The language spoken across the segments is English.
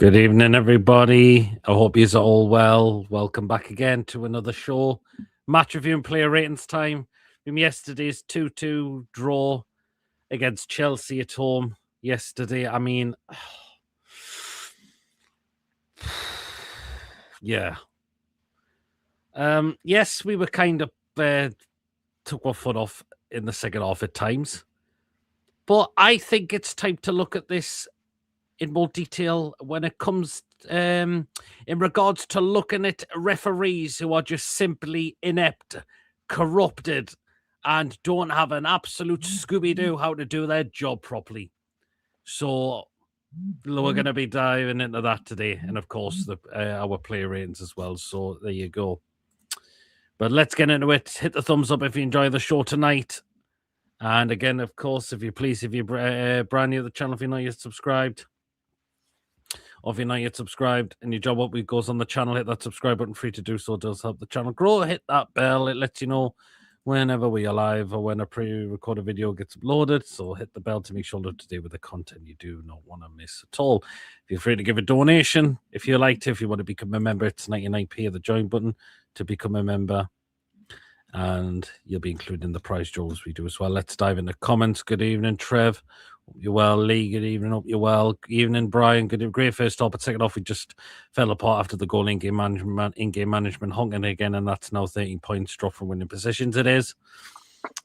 Good evening, everybody. I hope you're all well. Welcome back again to another show. Match review and player ratings time. From yesterday's 2-2 draw against Chelsea at home yesterday. I mean, yeah. Yes, we were kind of took our foot off in the second half at times. But I think it's time to look at this in more detail when it comes in regards to looking at referees who are just simply inept, corrupted, and don't have an absolute Scooby-Doo how to do their job properly. So we're going to be diving into that today, and of course our player ratings as well. So there you go. But let's get into it. Hit the thumbs up if you enjoy the show tonight. And again, of course, if you're brand new to the channel, if you're not yet subscribed, or if you're not yet subscribed and your job up goes on the channel, hit that subscribe button. Free to do so. It does help the channel grow. Hit that bell. It lets you know whenever we are live or when a pre-recorded video gets uploaded. So hit the bell to make sure you're up to date with the content you do not want to miss at all. Feel free to give a donation if you like to. If you want to become a member, it's 99p of the join button to become a member. And you'll be included in the prize draws we do as well. Let's dive into comments. Good evening, Trev. Hope you're well. Lee, good evening. Hope you're well. Evening, Brian. Great first stop. But second off, we just fell apart after the goal in-game management honking again, and that's now 13 points drop from winning positions. It is.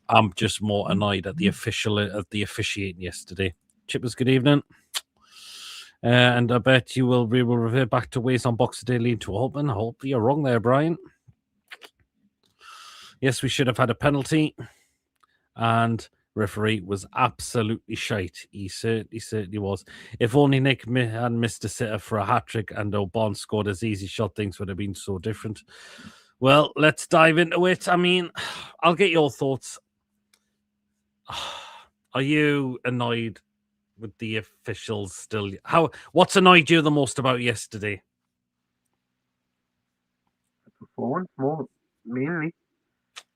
I'm just more annoyed at the officiating yesterday. Chippers, good evening. And I bet we will revert back to ways on Boxer Day lead to open. I hope you're wrong there, Brian. Yes, we should have had a penalty, and referee was absolutely shite. He certainly was. If only Nick had missed a sitter for a hat-trick and O'Bon scored as easy shot, things would have been so different. Well, let's dive into it. I mean, I'll get your thoughts. Are you annoyed with the officials still? What's annoyed you the most about yesterday? The performance, mainly.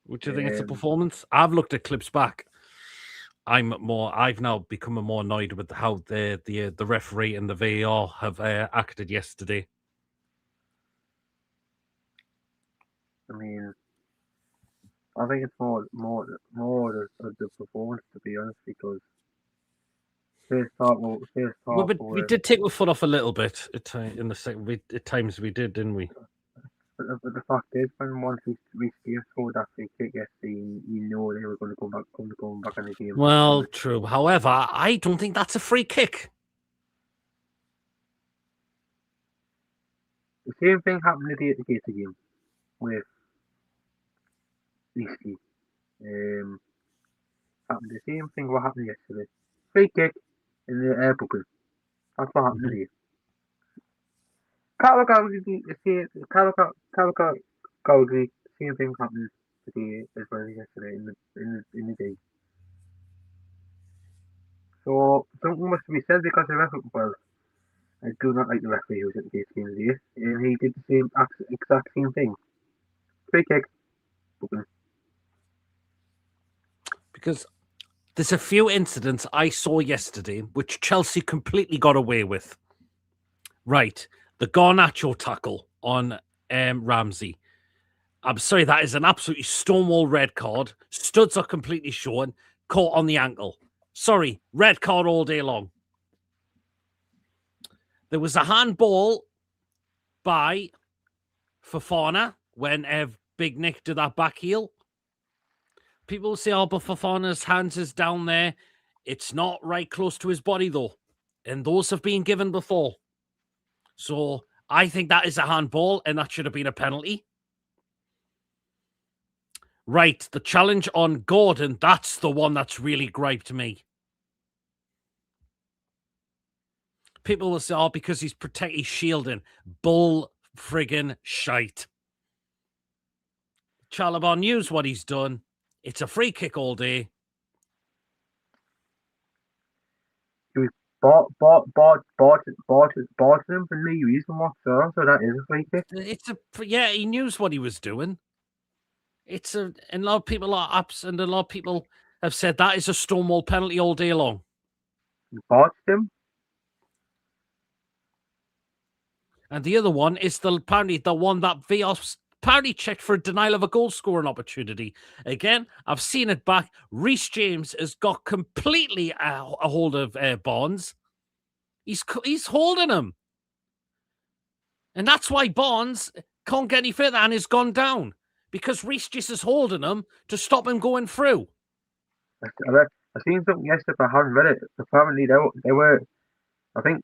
Would you think it's a performance? I've looked at clips back. I've now become more annoyed with how the referee and the VAR have acted yesterday. I mean, I think it's more of the performance, to be honest, because we did take the foot off a little bit in the second. At times we did, didn't we? But the fact is, when once we scored that free kick yesterday, you know they were going to go back in the game. Well, true. However, I don't think that's a free kick. The same thing happened today at the Gator game with Leesky. Happened the same thing what happened yesterday. Free kick in the air bubble. That's what happened today. Calgary, same thing happened today as well as yesterday in the day. So something must be said because the referee. Well, I do not like the referee who was at the Gates game today, and he did the exact same thing. Free kick. Because there's a few incidents I saw yesterday which Chelsea completely got away with. Right. The Garnacho tackle on Ramsey. I'm sorry, that is an absolutely stonewall red card. Studs are completely showing. Caught on the ankle. Sorry, red card all day long. There was a handball by Fofana when Big Nick did that back heel. People say, oh, but Fofana's hands is down there. It's not right close to his body, though. And those have been given before. So I think that is a handball, and that should have been a penalty. Right, the challenge on Gordon, that's the one that's really griped me. People will say, oh, because he's shielding. Bull friggin' shite. Chalobah knows what he's done. It's a free kick all day. He was bought him for no reason whatsoever, so that is a free kick. Yeah, he knew what he was doing. And a lot of people are ups, and a lot of people have said that is a stonewall penalty all day long. He bought him. And the other one is apparently the one that VAR apparently checked for a denial of a goal scoring opportunity. Again, I've seen it back. Reece James has got completely a hold of Barnes. He's holding him. And that's why Barnes can't get any further and has gone down. Because Reece just is holding him to stop him going through. I seen something yesterday, but I haven't read it. Apparently, they were. I think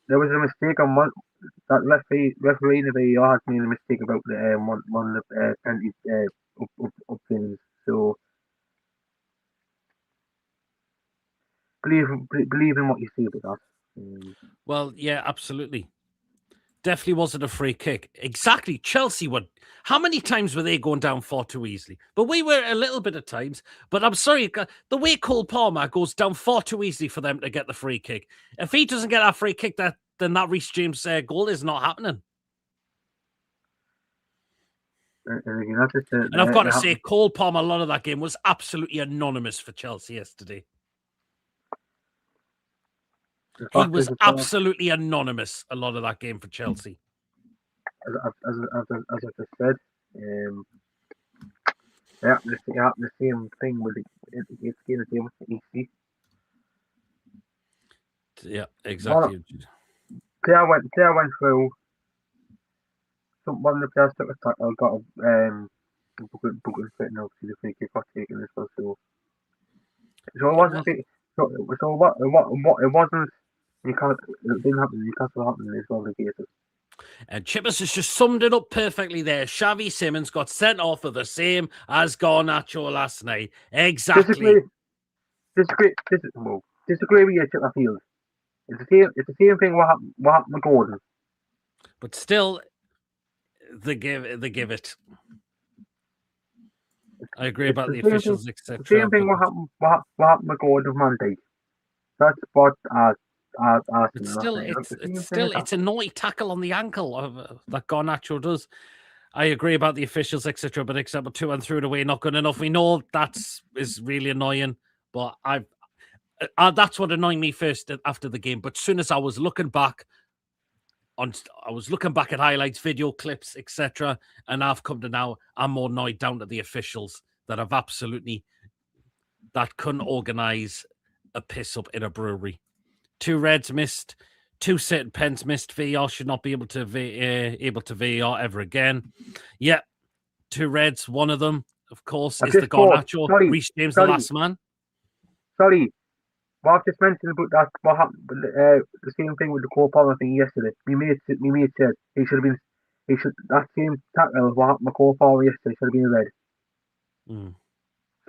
there was a mistake on one that referee in the VAR had made a mistake about the one of the penalty up things. So believe in what you see about that. Well, yeah, absolutely. Definitely wasn't a free kick. Exactly. Chelsea would. How many times were they going down far too easily? But we were a little bit of times. But I'm sorry, the way Cole Palmer goes down far too easily for them to get the free kick. If he doesn't get that free kick, then that Reece James goal is not happening. And I've got to say, Cole Palmer, a lot of that game was absolutely anonymous for Chelsea yesterday. He was absolutely anonymous a lot of that game for Chelsea. As I just said, the same thing with the game with EC. Yeah, exactly. Player went through. One of the players took a tackle, got a booking fit, and obviously the free kick got taken as well. So it wasn't. So what? It wasn't. It didn't happen. Newcastle happened as well. The cases. And Chippers has just summed it up perfectly there. Xavi Simons got sent off for the same as Garnacho last night. Exactly. Disagree with you, Chipperfield. It's the same thing. What happened to Gordon? But still, they give it. I agree about the officials, etc. The same thing. What happened to Gordon Monday? That's what But still, it's a naughty tackle on the ankle that Garnacho does. I agree about the officials, etc. But example 2 and threw it away, not good enough. We know is really annoying, but that's what annoyed me first after the game. But as soon as I was looking back at highlights, video clips, etc., and I've come to now, I'm more annoyed down to the officials that couldn't organise a piss up in a brewery. 2 reds missed, 2 certain pens missed. VAR should not be able to VAR ever again. Yeah, 2 reds. One of them, of course, is the Garnacho. Reece James, the last man. Sorry, what I've just mentioned about that, what happened, the same thing with the Cole Palmer thing yesterday. Me mate said that same tackle, what happened to Cole Palmer yesterday, should have been red. Mm.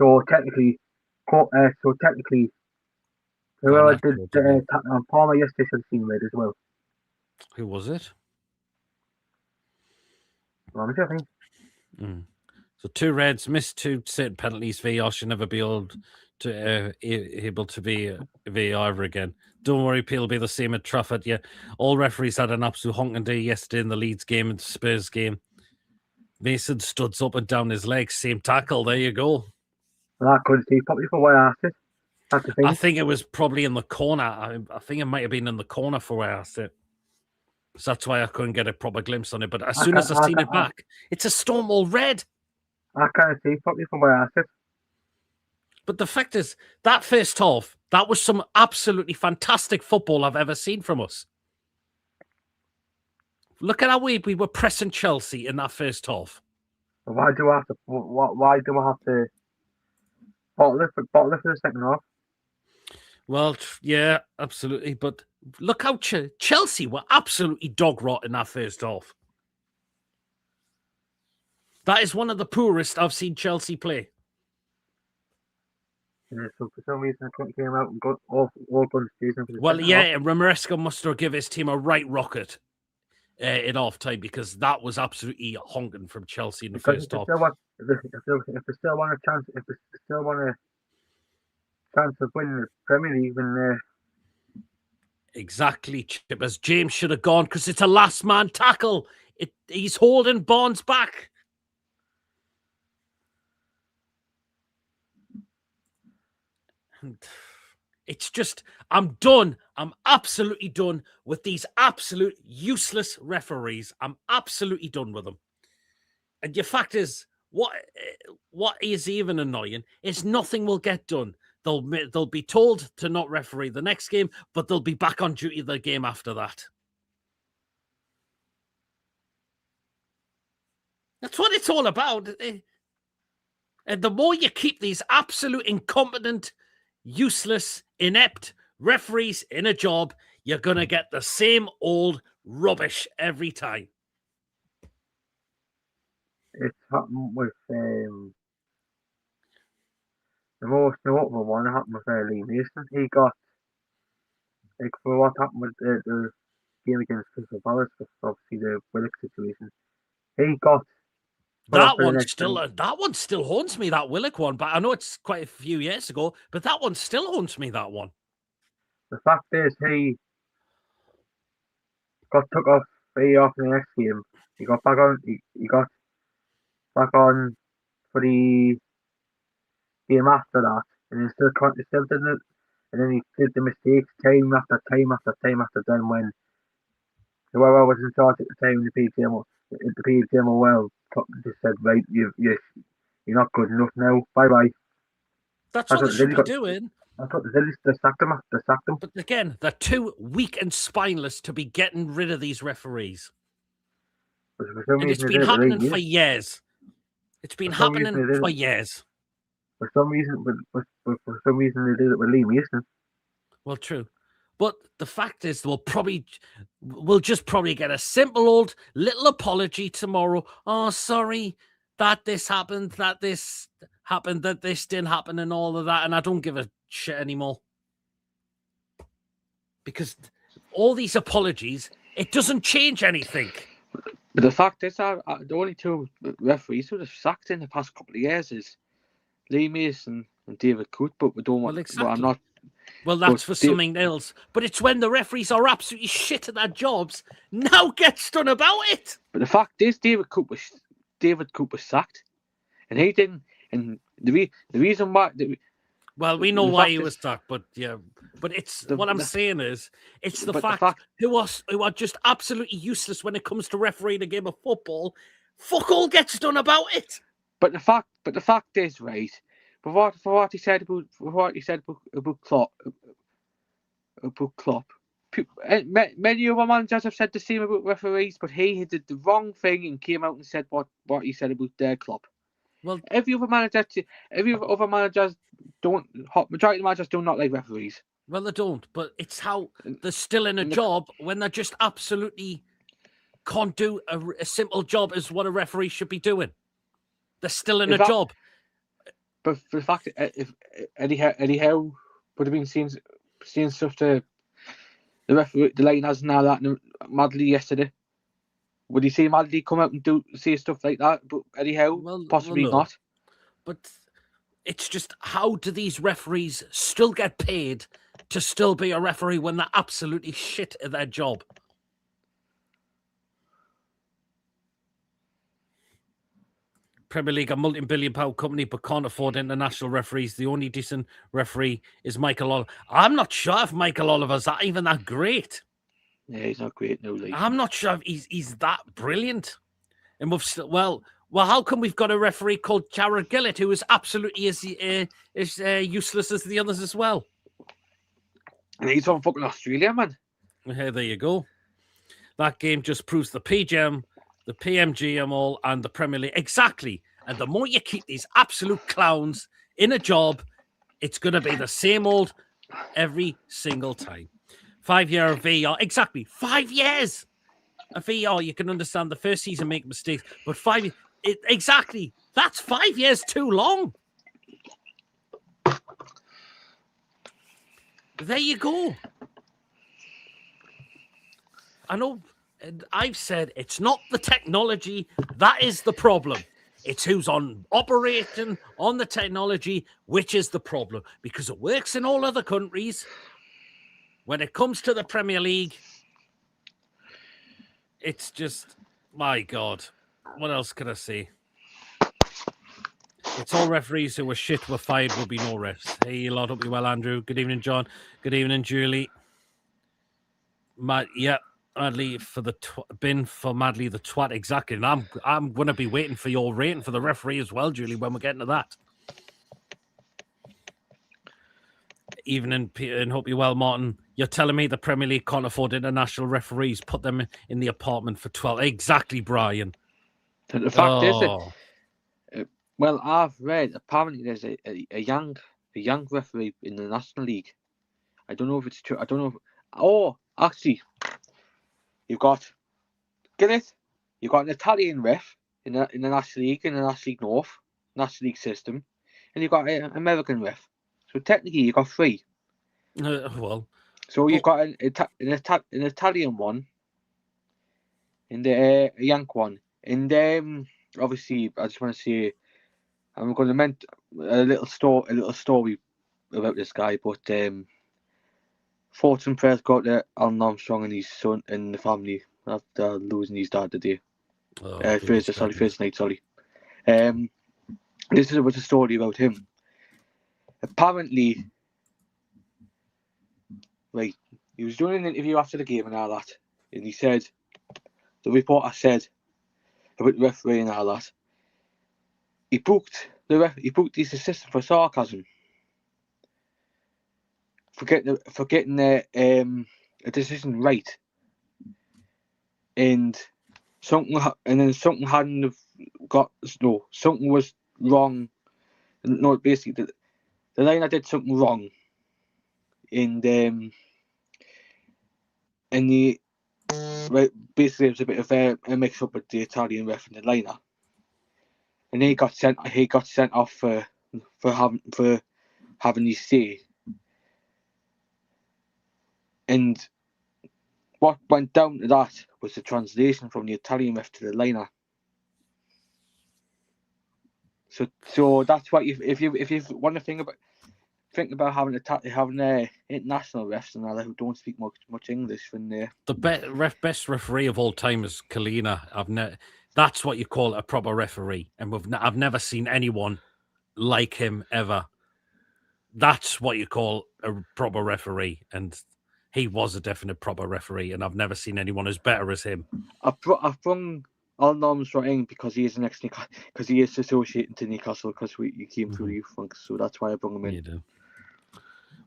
So technically, whoever did the tackle on Palmer yesterday should have seen red as well. Who was it? Ramsey, I think. So 2 reds, missed 2 certain penalties. VAR should never be able to be VAR ever again. Don't worry, it'll be the same at Trafford. Yeah, all referees had an absolute honking day yesterday in the Leeds game and the Spurs game. Mason studs up and down his legs, same tackle. There you go. Well, I couldn't see probably for where I asked it. That's the thing. I think it was probably in the corner. I think it might have been in the corner for where I asked it. So that's why I couldn't get a proper glimpse on it. But as soon as I seen it back, it's a Stonewall red. I can't see probably from where I asked it. But the fact is, that first half, that was some absolutely fantastic football I've ever seen from us. Look at how we were pressing Chelsea in that first half. Why do I have to bottle it for the second half? Well, yeah, absolutely. But look how Chelsea were absolutely dog rot in that first half. That is one of the poorest I've seen Chelsea play. Yeah, so for some reason, I came out and got all guns season. Well, yeah, Maresca must have given his team a right rocket in half time because that was absolutely honking from Chelsea in the first half. If they still want a chance, of winning the Premier League, exactly, Chippers. James should have gone because it's a last man tackle. He's holding Barnes back. It's just, I'm done I'm absolutely done with these absolute useless referees. I'm absolutely done with them. And the fact is, what is even annoying is nothing will get done. They'll be told to not referee the next game, but they'll be back on duty the game after that. That's what it's all about. And the more you keep these absolute incompetent, useless, inept referees in a job, you're going to get the same old rubbish every time. It's happened with the most notable one happened with Lee Mason. He got, like, for what happened with the game against Crystal Palace, obviously the Willock situation. He got that one still haunts me, that Willock one, but I know it's quite a few years ago, but that one still haunts me, that one. The fact is, he got took off in the next game. He got back on. He got back on for the game after that, and he still did it. And then he did the mistakes time after time after time after time when whoever was in charge at the time, the PGM well just said, right, you're not good enough now. Bye bye. That's what they should be doing. That's what they did. They sacked him. But again, they're too weak and spineless to be getting rid of these referees. And it's been happening for years. It's been happening for years. For some reason, they did it with Lee Mason. Well, true. But the fact is, we'll just probably get a simple old little apology tomorrow. Oh, sorry that this happened, that this happened, that this didn't happen, and all of that. And I don't give a shit anymore. Because all these apologies, it doesn't change anything. But the fact is, the only two referees who have sacked in the past couple of years is Lee Mason and David Coote, but we don't want. Well, exactly. Well, I'm not. Well, that's for something else. But it's when the referees are absolutely shit at their jobs, now gets done about it. But the fact is, David Coote was sacked, and he didn't. And the reason why. Well, we know why he was sacked, but yeah. But it's what I'm saying is, it's the fact who are just absolutely useless when it comes to refereeing a game of football. Fuck all gets done about it. But the fact is, right. For what he said about Klopp, many other managers have said the same about referees, but he did the wrong thing and came out and said what he said about their club. Well, every other managers don't. Majority of managers do not like referees. Well, they don't, but it's how they're still in a job when they just absolutely can't do a simple job as what a referee should be doing. They're still in a job. But for the fact that if Eddie Howe would have been seeing stuff to the referee, the line has now that Madley yesterday, would he see Madley come out and say stuff like that? But Eddie Howe, possibly not. But it's just, how do these referees still get paid to still be a referee when they're absolutely shit at their job? Premier League, a multi-billion-pound company, but can't afford international referees. The only decent referee is Michael Oliver. I'm not sure if Michael Oliver's even that great. Yeah, he's not great, no. I'm not sure if he's that brilliant. And we've still, well, how come we've got a referee called Jared Gillett who is absolutely as useless as the others as well? And he's from fucking Australia, man. Hey, there you go. That game just proves the PGM, the PMGM and the Premier League. Exactly. And the more you keep these absolute clowns in a job, it's going to be the same old every single time. 5-year VR. Exactly. 5 years. A VR, you can understand the first season make mistakes, but 5 years. Exactly. That's 5 years too long. There you go. I know. And I've said it's not the technology that is the problem. It's who's operating on the technology, which is the problem. Because it works in all other countries. When it comes to the Premier League, it's just, my God. What else can I say? It's all referees who were fired will be no refs. Hey, you lot, hope you well, Andrew. Good evening, John. Good evening, Julie. Madly for the bin for Madly the twat, exactly. And I'm going to be waiting for your rating for the referee as well, Julie, when we're getting to that. Evening, Peter, and hope you're well, Martin. You're telling me the Premier League can't afford international referees, put them in the apartment for 12. Exactly, Brian. The fact is that, well, I've read apparently there's a young referee in the National League. I don't know if it's true. I don't know. Oh, actually, you've got an Italian ref in the National League, in the National League North, National League system, and you've got an American ref. So technically, you've got 3. So you've got an Italian one, and a Yank one, and obviously, I just want to say, I'm going to mention a little story about this guy, but thoughts and prayers go to Alan Armstrong and his son and the family after losing his dad today. Thursday night. Sorry. This was a story about him. Apparently, right, he was doing an interview after the game and all that, and he said, the reporter said about the referee and all that, he booked his assistant for sarcasm, for getting a decision right, and something hadn't got something was wrong. No, basically the liner did something wrong, and basically it was a bit of a mix up with the Italian ref and the liner, and he got sent off for having his say. And what went down to that was the translation from the Italian ref to the liner. So that's why if you want to think about having international refs and all that who don't speak much English, when the best referee of all time is Kalina. That's what you call a proper referee, and I've never seen anyone like him ever. That's what you call a proper referee, and he was a definite proper referee, and I've never seen anyone as better as him. I've brung Alan Armstrong in because he is because he is associated to Newcastle because you came through the youth funk, so that's why I brought him in. You do.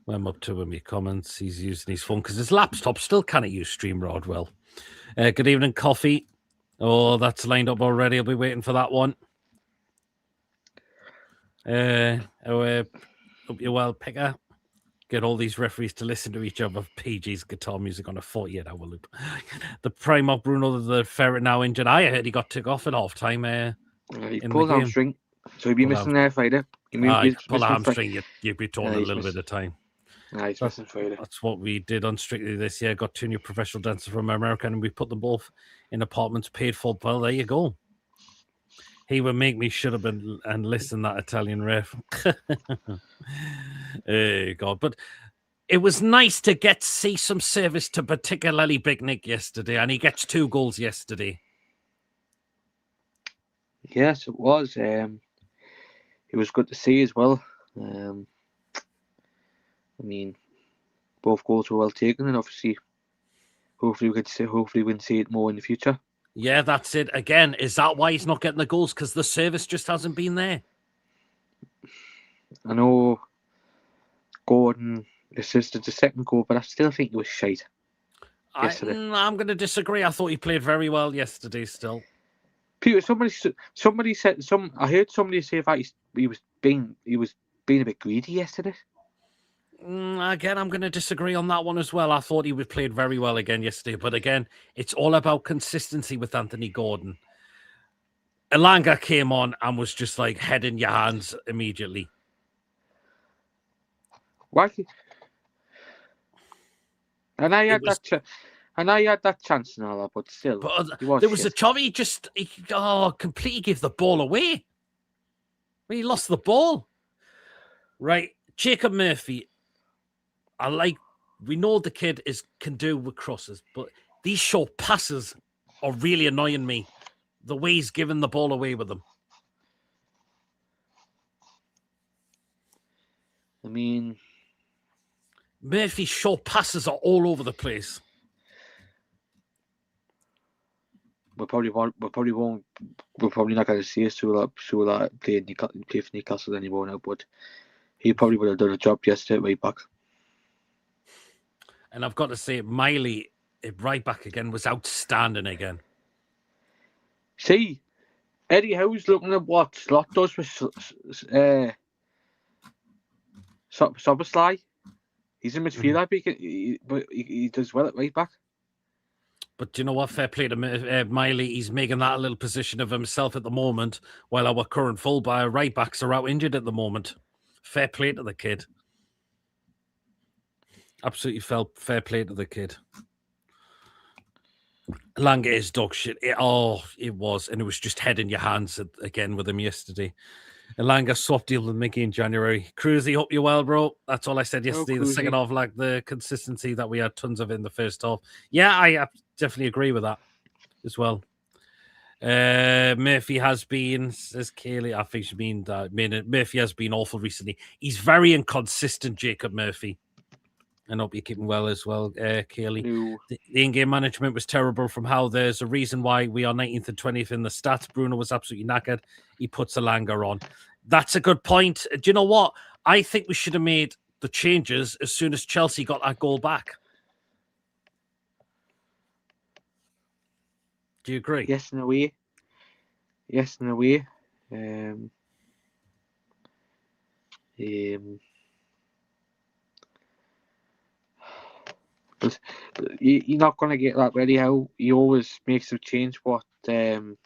Well, I'm up to him. Your comments. He's using his phone because his laptop still can't use StreamYard well. Good evening, Coffee. Oh, that's lined up already. I'll be waiting for that one. Hope you're well, Picker. Get all these referees to listen to each other. PG's guitar music on a 48-hour loop. The Primark Bruno, the ferret now injured. I heard he got took off at half time. He pulled a hamstring, so he'd be missing there Friday. Pull a hamstring, you'd be torn a little bit of time. He's missing Friday. That's what we did on Strictly this year. Got 2 new professional dancers from America, and we put them both in apartments paid for. Well, there you go. He would make me shut up and listen that Italian ref. Hey, God. But it was nice to see some service to particularly Big Nick yesterday, and he gets 2 goals yesterday. Yes, it was. It was good to see as well. I mean, both goals were well taken, and obviously, hopefully we can see it more in the future. Yeah, that's it. Again, is that why he's not getting the goals? Because the service just hasn't been there? I know Gordon assisted the second goal, but I still think it was shite yesterday. I'm going to disagree. I thought he played very well yesterday still. Peter, somebody said, I heard somebody say that he was being a bit greedy yesterday. Again, I'm going to disagree on that one as well. I thought he played very well again yesterday. But again, it's all about consistency with Anthony Gordon. Elanga came on and was just like head in your hands immediately. Why? And I had that chance and all that, but still. But there was a chop. He completely gave the ball away. He lost the ball. Right. Jacob Murphy. We know the kid can do with crosses, but these short passes are really annoying me. The way he's giving the ball away with them. I mean, Murphy's short passes are all over the place. we're probably not going to see us through that play for Newcastle anymore now. But he probably would have done a job yesterday right back. And I've got to say, Miley at right back again was outstanding again. See, Eddie Howe's looking at what Slot does with Sobersley. He's a midfielder, but he does well at right back. But do you know what? Fair play to Miley. He's making that a little position of himself at the moment, while our current fullback right backs are out injured at the moment. Fair play to the kid. Absolutely fair play to the kid. Elanga is dog shit. It was. And it was just head in your hands again with him yesterday. Elanga swap deal with Mickey in January. Cruzy, hope you're well, bro. That's all I said yesterday. The second half, like the consistency that we had tons of in the first half. Yeah, I definitely agree with that as well. Murphy has been, says Kaylee, I think she mean that Murphy has been awful recently. He's very inconsistent, Jacob Murphy. I hope you're keeping well as well, Kaylee. No. The in-game management was terrible from Howe. There's a reason why we are 19th and 20th in the stats. Bruno was absolutely knackered. He puts Elanga on. That's a good point. Do you know what? I think we should have made the changes as soon as Chelsea got that goal back. Do you agree? Yes, in a way. But you're not going to get that ready. How he always makes a change. When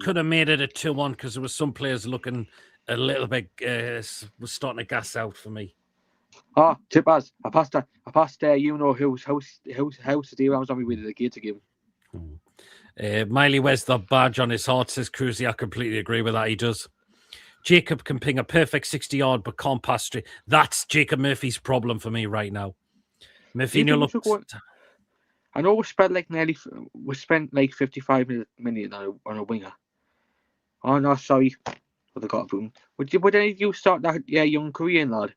could have made it a 2-1 because there was some players looking a little bit was starting to gas out for me. Oh, Tippaz, I passed you know who's house today. I was on my way to the gate again. Miley wears the badge on his heart, says Cruzy. I completely agree with that. He does. Jacob can ping a perfect 60-yard but can't pass straight. That's Jacob Murphy's problem for me right now. Murphinho looks. I know we spent like 55 minutes on a winger. Oh no, sorry, but I got a boom. Would any of you start that young Korean lad?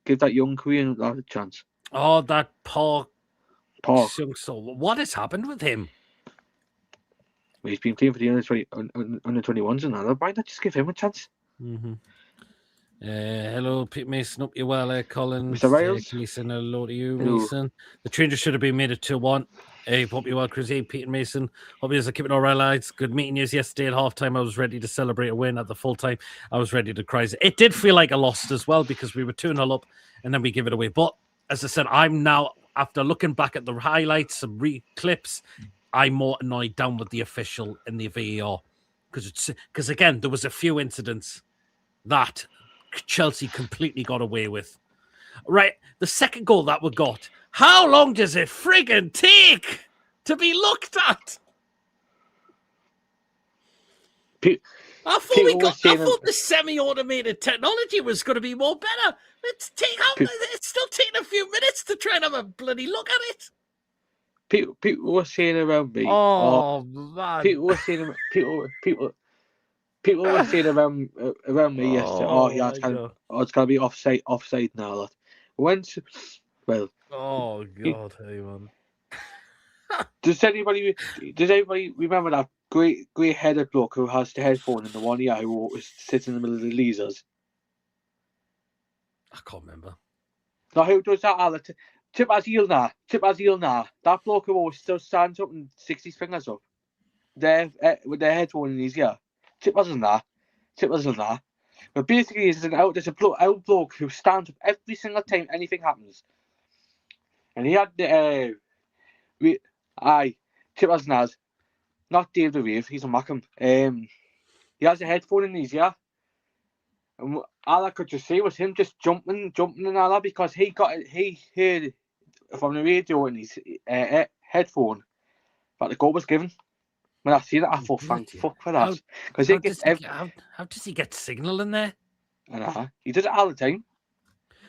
Give that young Korean lad a chance. Oh, that Paul. So what has happened with him? Well, he's been playing for the under 21s and that. Why not just give him a chance? Mm-hmm. Hello, Pete Mason. Up you well, Collins. Mr. Rails. Mason, hello to you, Hello. Mason. The changes should have been made at 2-1. Hey, hope you well, Chris. Hey, Pete and Mason. Hope you guys are keeping all right, lads. Good meeting you yesterday at halftime. I was ready to celebrate a win. At the full time, I was ready to cry. It did feel like a loss as well because we were 2-0 up and then we give it away. But as I said, I'm now, after looking back at the highlights and clips, I'm more annoyed down with the official and the VAR because again, there was a few incidents that Chelsea completely got away with. Right, the second goal that we got. How long does it friggin' take to be looked at? I thought the semi-automated technology was going to be more better. It's still taking a few minutes to try and have a bloody look at it. People were saying around me. Oh man! People were saying around me yesterday. Oh yeah, it's gonna be offside now. That Oh god, hey man. Does anybody remember that great headed bloke who has the headphone in the one ear who was sitting in the middle of the lasers? I can't remember. No, who does that all the time? Tip as heel now. That bloke who always still stands up and sticks his fingers up. There with their headphone in his ear. Tip wasn't that. But basically, there's a bloke who stands up every single time anything happens. And he had the Tip wasn't that. Not Dave the Rave. He's a Mackham. He has a headphone in his ear. And all I could just see was him just jumping and all that because he heard from the radio in his headphone that the goal was given. When I seen it, I thought, thank fuck for that. How does he get signal in there? He does it all the time.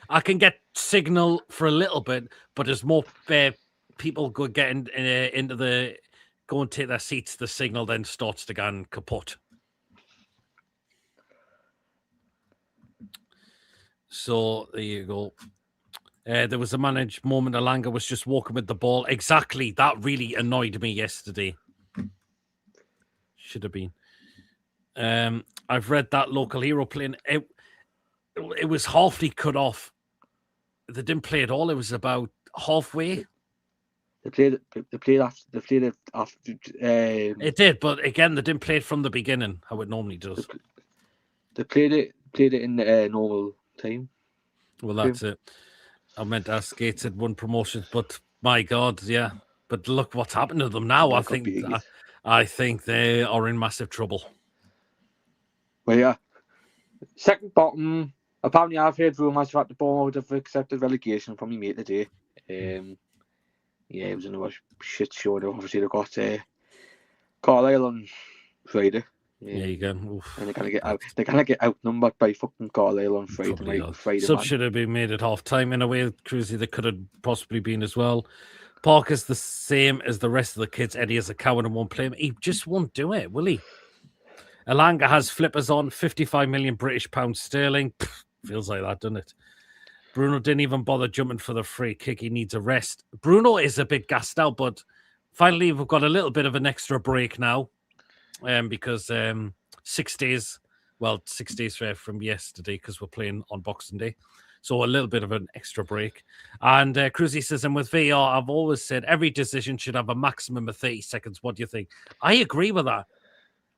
I can get signal for a little bit, but there's more people go and take their seats. The signal then starts to go kaput. So there you go. There was a managed moment. Elanga was just walking with the ball. Exactly. That really annoyed me yesterday. should have been. I've read that local hero playing. It was halfly cut off. They didn't play at all. It was about halfway. They played it after. It did, but again, they didn't play it from the beginning, how it normally does. They played it in the normal time. Well, that's it. I meant to ask Gates had won promotions, but my God, yeah. But look what's happened to them now. I think they are in massive trouble. Well, yeah. Second bottom. Apparently, I've heard rumours that the board have accepted relegation from me mate today. Yeah, it was another shit show. Obviously, they got Carlisle on Friday. There you go. Oof. And they're gonna get outnumbered by fucking Carlisle on Friday. Sub should have been made at half time in a way. Cruzy, they could have possibly been as well. Parker's the same as the rest of the kids. Eddie is a coward and won't play him. He just won't do it, will he? Elanga has flippers on, 55 million British pounds sterling. Feels like that, doesn't it? Bruno didn't even bother jumping for the free kick. He needs a rest. Bruno is a bit gassed out, but finally we've got a little bit of an extra break now because 6 days from yesterday because we're playing on Boxing Day. So a little bit of an extra break. And Cruzy says, and with VAR, I've always said every decision should have a maximum of 30 seconds. What do you think? I agree with that.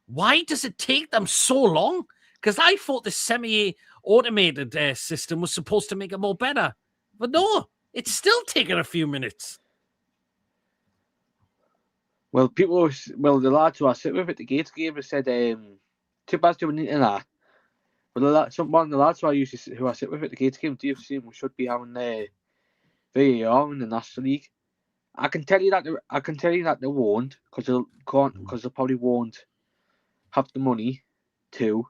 Why does it take them so long? Because I thought the semi-automated system was supposed to make it more better. But no, it's still taking a few minutes. Well, the lads who I sit with at the Gates game have said, too bad doing it in that. But one of the lads who I sit with at the Gates game, DFC, we should be having VAR in the National League. I can tell you that they won't, because they probably won't have the money to.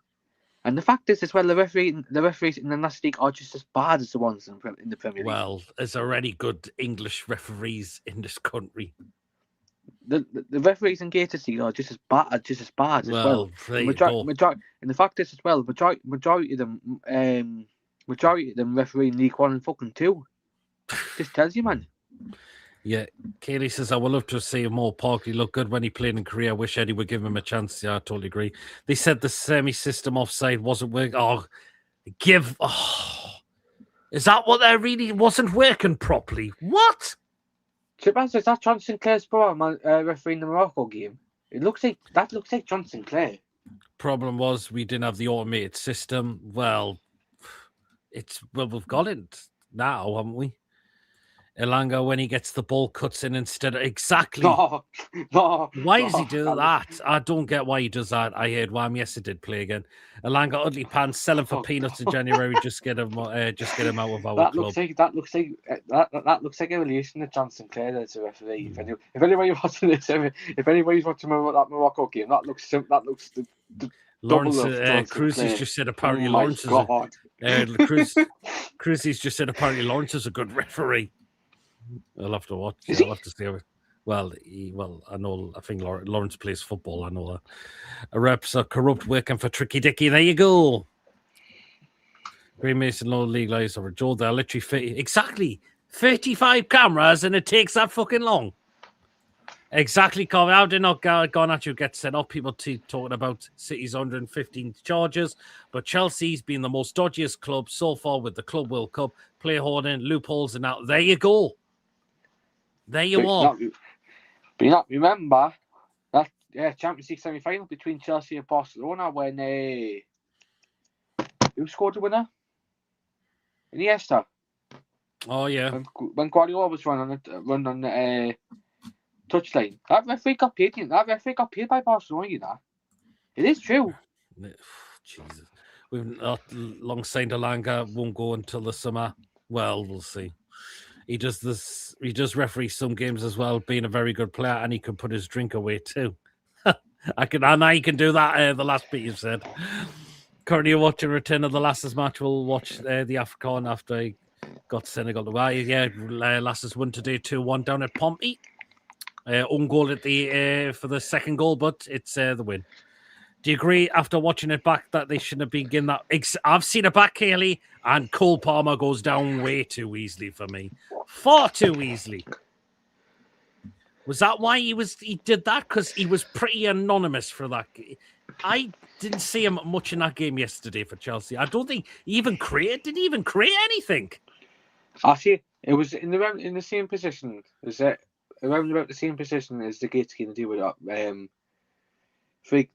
And the fact is, as well, the referees in the National League are just as bad as the ones in the Premier League. Well, there's already good English referees in this country. The referees in Gators League are just as bad as well. And the fact is, as well, majority of them referee in League 1 and fucking 2. Just tells you, man. Yeah, Kaylee says, I would love to see more Parkley look good when he played in Korea. I wish Eddie would give him a chance. Yeah, I totally agree. They said the semi-system offside wasn't working. Is that what they really wasn't working properly? What? Is that John Sinclair's brother refereeing the Morocco game? That looks like John Sinclair. Problem was we didn't have the automated system. Well, we've got it now, haven't we? Elanga, when he gets the ball, cuts in instead of exactly. No. Why does he do that? I don't get why he does that. I heard Wham. Yes, it did play again. Elanga, ugly pants, selling for peanuts in January. Just get him out of our club. That looks like a relation to John Sinclair as a referee. If anybody's watching this, if anybody's watching that Morocco game, that looks the Lawrence Cruzy's just said apparently Lawrence Cruzy's just said apparently Lawrence is a good referee. I'll have to watch. I'll have to see it. Well, I think Lawrence plays football. I know that. Reps are corrupt, working for Tricky Dicky. There you go. Green Mason Low League lives over Joe. They're literally 35 cameras, and it takes that fucking long. Exactly, Colin. How did not gone at you get set up? People talking about City's 115 charges, but Chelsea's been the most dodgiest club so far with the Club World Cup. Play hoarding, loopholes, and now there you go. There you are. Remember that Champions League semi-final between Chelsea and Barcelona when who scored the winner? Iniesta. Oh yeah. When Guardiola was run on the touchline. That referee got paid by Barcelona, you know. It is true. Jesus. We've not long signed Elanga, won't go until the summer. Well, we'll see. He does referee some games as well, being a very good player, and he can put his drink away too. I can do that. The last bit you said. Currently watching return of the Lasses match. We'll watch the AFCON after he got Senegal to buy. Yeah, Lasses won today 2-1 down at Pompey. Own goal at the for the second goal, but it's the win. Do you agree after watching it back that they shouldn't have been given that? I've seen it back, Haley, and Cole Palmer goes down way too easily for me. Far too easily. Was that why he did that? Because he was pretty anonymous for that. I didn't see him much in that game yesterday for Chelsea. I don't think he even created. Did he even create anything? Actually, it was in the same position. Is it around about the same position as the Gates going to do with that free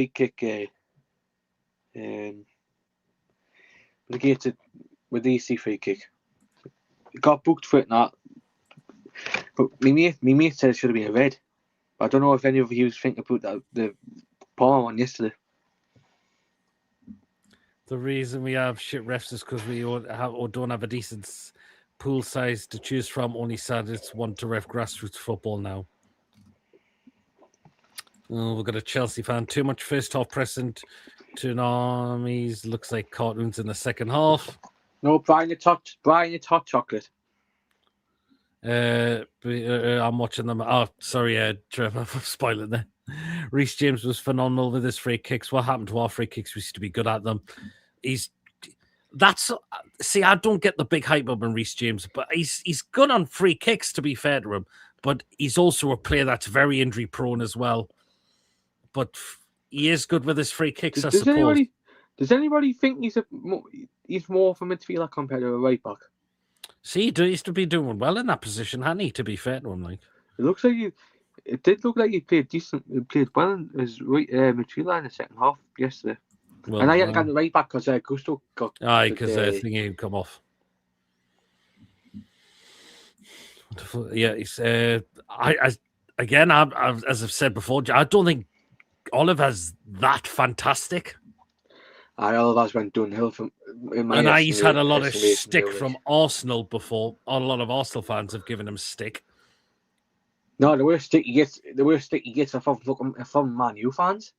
kick? The Gates with the EC free kick. He got booked for it now. But my mate said it should have been a red. I don't know if any of you was thinking about the Palmer one yesterday. The reason we have shit refs is because we don't have a decent pool size to choose from. Only sad it's one to ref grassroots football now. Oh, we've got a Chelsea fan. Too much first half present. Tsunamis looks like cartoons in the second half. No, Brian, it's hot chocolate. I'm watching them. Oh, sorry, Trevor, I'm spoiling that. Reece James was phenomenal with his free kicks. What happened to our free kicks? We used to be good at them. I don't get the big hype up on Reece James, but he's good on free kicks, to be fair to him. But he's also a player that's very injury prone as well. But he is good with his free kicks, I suppose. Does anybody think he's more of a midfielder compared to a right back? See, he used to be doing well in that position, hadn't he? To be fair to him, like it did look like he played decent. He played well in his midfielder in the second half yesterday. Well, and I had to get the right back because Gusto got. Aye, because thingy had come off. Yeah, he's. As I've said before, I don't think Oliver's that fantastic. Oliver's went downhill from. He's had a lot of stick from Arsenal before. A lot of Arsenal fans have given him stick. No, the worst stick he gets are from Man U fans.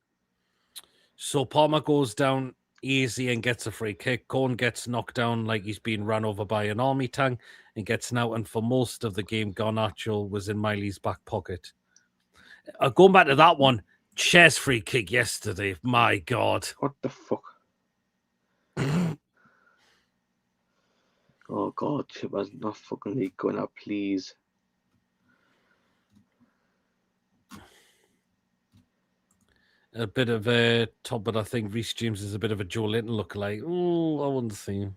So Palmer goes down easy and gets a free kick. Cohn gets knocked down like he's been run over by an army tank and gets an out. And for most of the game, Garnacho was in Miley's back pocket. Going back to that one, Ches free kick yesterday. My God. What the fuck? Oh God, it was not fucking going up, please. A bit of a top, but I think Reece James is a bit of a Joe Linton lookalike. Oh, I wouldn't see him.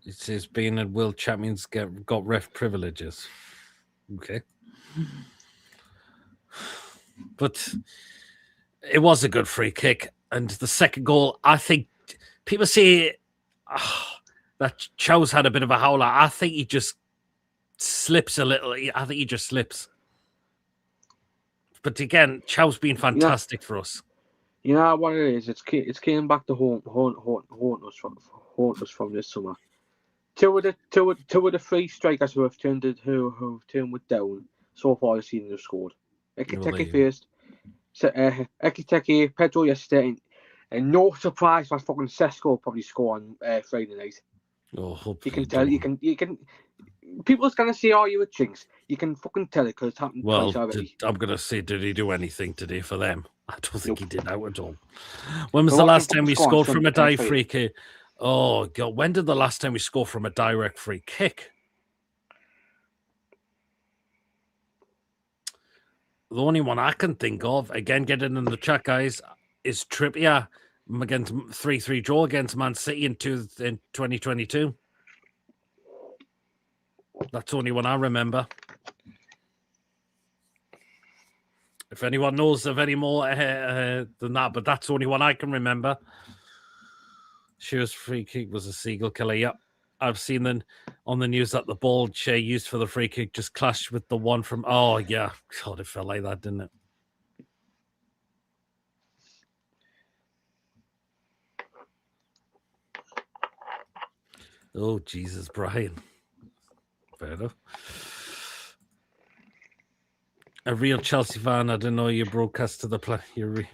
It says being at World Champions got ref privileges. Okay. But it was a good free kick. And the second goal, I think people say that Chow's had a bit of a howler. I think he just slips a little. I think he just slips. But again, Chow's been fantastic for us. You know what it is? It's came back to haunt us from this summer. Two of the three strikers who have turned with down so far this season have scored. Ekiteke first, Ekiteke, Pedro yesterday, and no surprise for fucking Sesko probably score on Friday night. Oh, you can tell. You can. People's gonna say, "Oh, you a jinx." You can fucking tell it because it's happened twice already. I'm gonna say, did he do anything today for them? I don't think he did out at all. When was the last time we scored from a dive free kick? Oh God, when did the last time we scored from a direct free kick? The only one I can think of, again, getting in the chat, guys, is Trippier against 3-3 draw against Man City in 2022. That's the only one I remember. If anyone knows of any more than that, but that's the only one I can remember. Shearer's free kick was a seagull killer. Yep. I've seen them on the news that the ball Shea used for the free kick just clashed with the one from... Oh, yeah. God, it felt like that, didn't it? Oh, Jesus, Brian. Fair enough. A real Chelsea fan. I didn't know you broadcast to the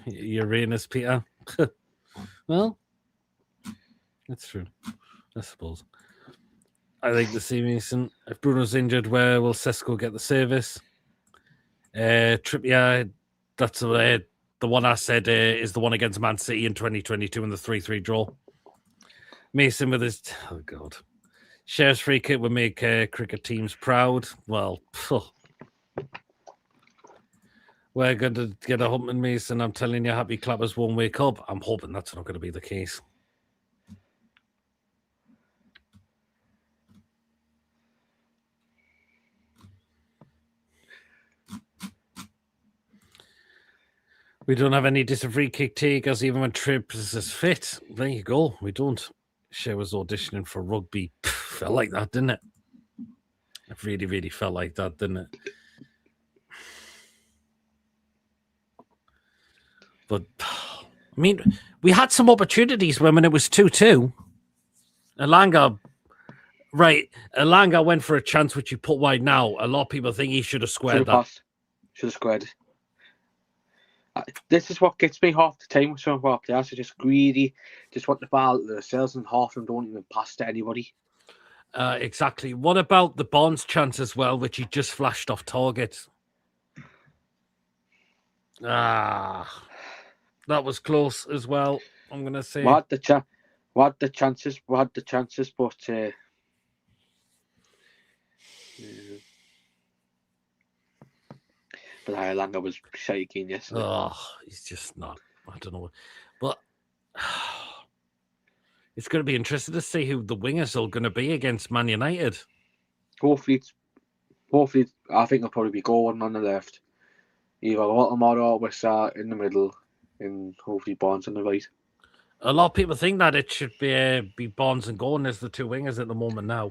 Uranus, Peter. Well, that's true, I suppose. I think the season, if Bruno's injured, where will Sesko get the service? Trippier, that's the one I said is the one against Man City in 2022 in the 3-3 draw. Mason with his shares free kick would make cricket teams proud. Well, we're going to get a humping, Mason. I'm telling you, happy clappers won't wake up. I'm hoping that's not going to be the case. We don't have any decent free kick takers, even when Trips is fit. There you go. We don't. Cher was auditioning for rugby. Felt like that, didn't it? It really, really felt like that, didn't it? But, I mean, we had some opportunities when it was 2-2. Elanga went for a chance which he put wide now. A lot of people think he should have squared that. Should have squared it. This is what gets me half the time with some of our players. They're just greedy, just want the ball themselves, and half of them don't even pass to anybody. Exactly. What about the Barnes chance as well, which he just flashed off target? That was close as well, I'm going to say. We had the chances, but but Elanga was shy again yesterday. He's just not. I don't know. But it's going to be interesting to see who the wingers are going to be against Man United. Hopefully, I think it'll probably be Gordon on the left. Either Baltimore or Wissa in the middle, and hopefully Barnes on the right. A lot of people think that it should be Barnes and Gordon as the two wingers at the moment now.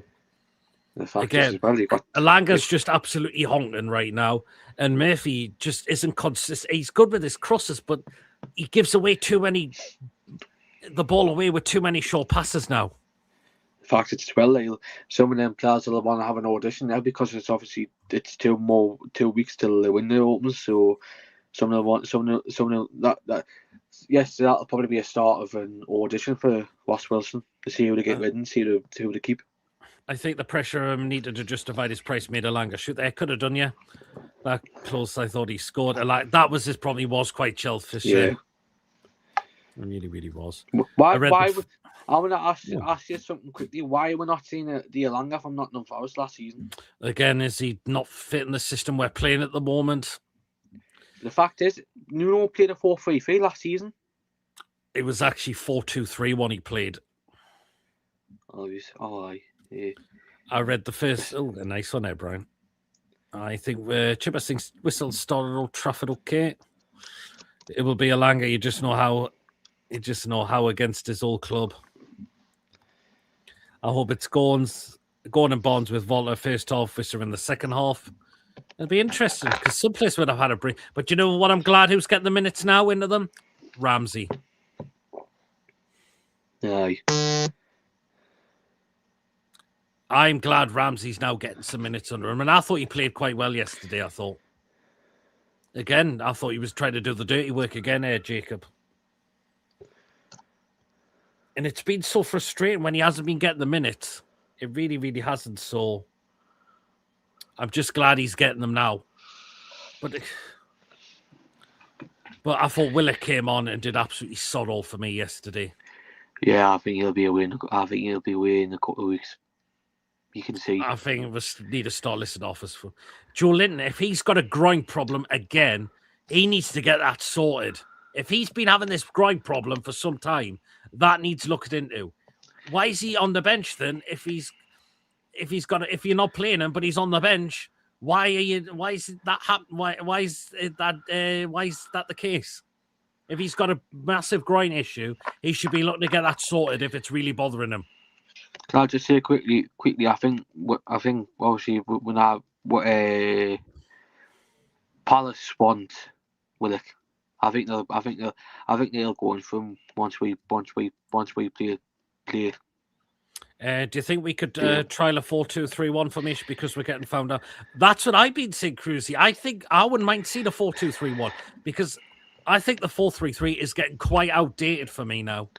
Again, Elanga's just absolutely honking right now, and Murphy just isn't consistent. He's good with his crosses, but he gives away the ball away with too many short passes now. In fact, it's some of them players will want to have an audition now because it's 2 weeks till the window opens. So some of them yes, that'll probably be a start of an audition for Ross Wilson to see who to get rid and see who to keep. I think the pressure needed to justify his price made Elanga shoot there. Could have done, yeah. That close, I thought he scored. That was quite shellfish. Yeah. It really, really was. I want to ask you something quickly. Why are we not seeing the Elanga from Nottingham Forest last season? Again, is he not fitting the system we're playing at the moment? The fact is, Nuno played a 4-3-3 last season. It was actually 4-2-3 he played. Yeah. I read the first. A nice one there, Brian. I think Chipper thinks Whistle started Old Trafford okay. It will be Elanga. You just know how against his old club. I hope it's Gordon and Barnes with Volta first half, Visser in the second half. It'll be interesting because some players would have had a break. But you know what? I'm glad who's getting the minutes now into them? Ramsey. Aye. I'm glad Ramsey's now getting some minutes under him. And I thought he played quite well yesterday, I thought. Again, I thought he was trying to do the dirty work again, Jacob. And it's been so frustrating when he hasn't been getting the minutes. It really, really hasn't. So I'm just glad he's getting them now. But I thought Willock came on and did absolutely sod all for me yesterday. Yeah, I think he'll be away in a couple of weeks. You can see. I think we need to start listing offers for Joe Linton. If he's got a groin problem again, he needs to get that sorted. If he's been having this groin problem for some time, that needs looked into. Why is he on the bench then? If you're not playing him, but he's on the bench, why is that happen? Why is that the case? If he's got a massive groin issue, he should be looking to get that sorted if it's really bothering him. Can I just say quickly? I think obviously when Palace want Willock, I think they'll go on from once we play. Do you think we could trial a 4-2-3-1 formation because we're getting found out? That's what I've been saying, Cruzy. I think I wouldn't mind seeing a 4-2-3-1 because I think the 4-3-3 is getting quite outdated for me now.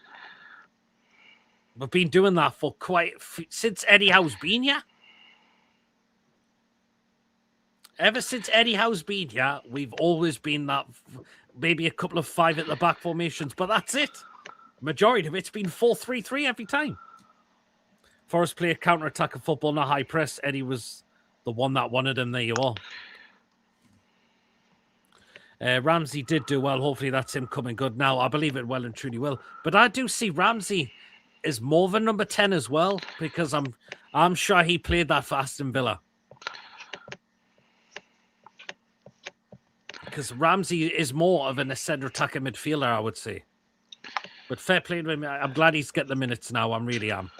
We've been doing that since Eddie Howe's been here. Ever since Eddie Howe's been here, we've always been that maybe a couple of 5 at the back formations, but that's it. Majority of it's been 4-3-3 every time. Forest play counter-attack of football, not high press. Eddie was the one that wanted him. There you are. Ramsey did do well. Hopefully that's him coming good now. I believe it well and truly will. But I do see Ramsey is more than number 10 as well, because I'm sure he played that for Aston Villa. Because Ramsey is more of an centre attacker midfielder, I would say. But fair play to him. I'm glad he's getting the minutes now. I really am.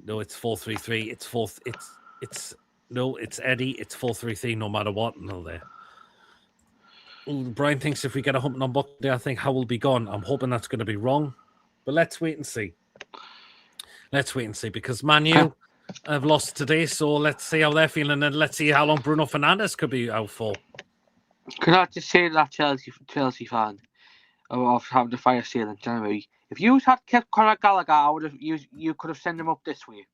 No, it's 4-3-3. It's Eddie. It's 4-3-3 no matter what. No, there. Ooh, Brian thinks if we get a humping on Boxing Day, I think Howe will be gone. I'm hoping that's going to be wrong. But let's wait and see. Because Man U have lost today, so let's see how they're feeling, and let's see how long Bruno Fernandes could be out for. Can I just say that Chelsea fan of having the fire sale in January? If you had kept Conor Gallagher, you could have sent him up this way.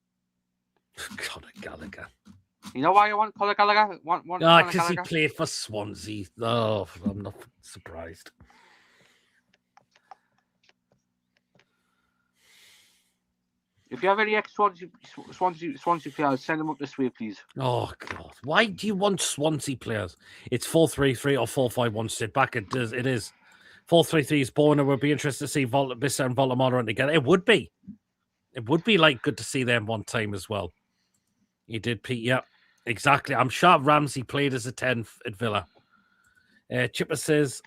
Conor Gallagher. You know why I want Conor Gallagher? Because he played for Swansea. Oh, I'm not surprised. If you have any ex-Swansea players, send them up this way, please. Oh, God. Why do you want Swansea players? It's 4-3-3 or 4-5-1. Sit back. It is. 4-3-3 is born, and we'll be interested to see Bissett and Voldemort together. It would be. It would be good to see them one time as well. You did, Pete. Yeah, exactly. I'm sure Ramsey played as a 10 at Villa. Chipper says,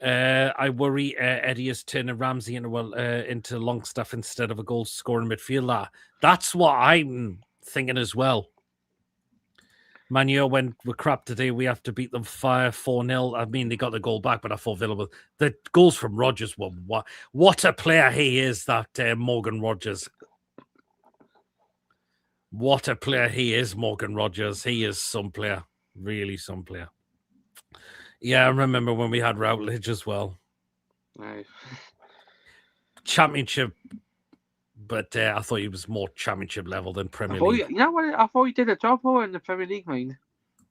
I worry Eddie is turning Ramsey into Longstaff instead of a goal-scoring midfielder. That's what I'm thinking as well. Man U went with crap today. We have to beat them 4-0. I mean, they got the goal back, but I thought Villa was... The goals from Rodgers were... What a player he is, that Morgan Rodgers. What a player he is, Morgan Rodgers. He is some player. Really some player. Yeah, I remember when we had Routledge as well. Right. Championship, but I thought he was more championship level than Premier League. You know what? I thought he did a job in the Premier League, mind.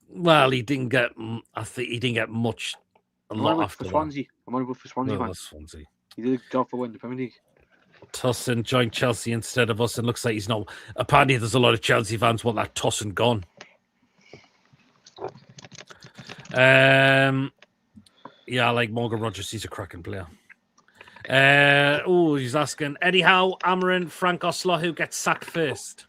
Well, he didn't get. I think he didn't get much. A lot after Swansea. I'm going to go for Swansea, man. Swansea. He did a job for the Premier League. Tussin joined Chelsea instead of us, and looks like he's not. Apparently, there's a lot of Chelsea fans want that Tussin gone. Yeah, I like Morgan Rodgers. He's a cracking player. He's asking Eddie Howe, Amarin, Frank Osler, who gets sacked first?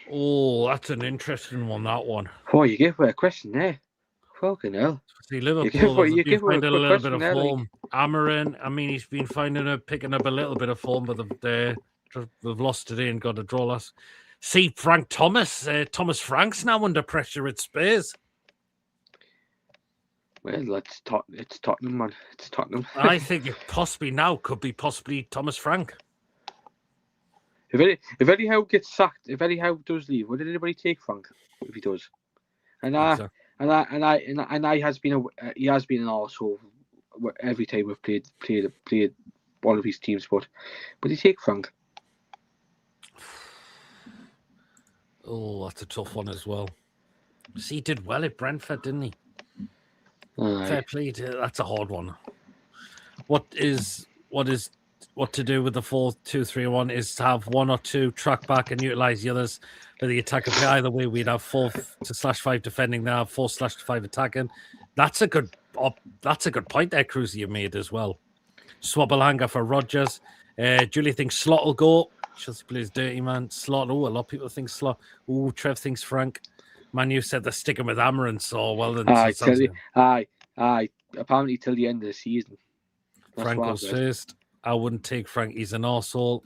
Oh, that's an interesting one, that one. Oh, you gave me a question there. Fucking hell. See, Liverpool you been finding a little bit of there, form. Amarin, I mean, he's been picking up a little bit of form, but they've lost today and got a draw last. See, Frank Thomas. Thomas Frank's now under pressure at Spurs. Well, it's Tottenham, man. It's Tottenham. I think it could be Thomas Frank. If Eddie Howe gets sacked, if Eddie Howe does leave, would anybody take Frank if he does? He has been an arsehole every time we've played one of his teams. But he take Frank? Oh, that's a tough one as well. See, he did well at Brentford, didn't he? Fair play. That's a hard one. What to do with the 4-2-3-1 is to have one or two track back and utilize the others for the attacker play. Either way, we'd have 4/5 defending now, 4/5 attacking. That's a good point there, Cruzy, you made as well. Swabelanga for Rodgers. Julie thinks Slot will go. Chelsea plays dirty, man. Slot. Oh, a lot of people think Slot. Oh, Trev thinks Frank. Manu said they're sticking with Amarin, so well then. Apparently till the end of the season. That's Frank goes first. I wouldn't take Frank. He's an arsehole.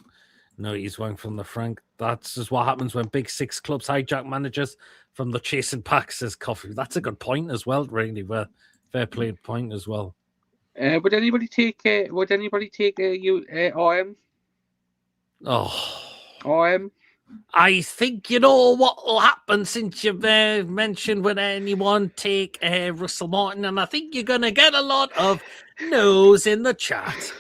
No, he's one from the Frank. That's just what happens when Big Six clubs hijack managers from the chasing pack, says Coffee. That's a good point as well, really. Fair played point as well. Would anybody take RM? RM? I think you know what will happen since you've mentioned would anyone take Russell Martin, and I think you're going to get a lot of no's in the chat.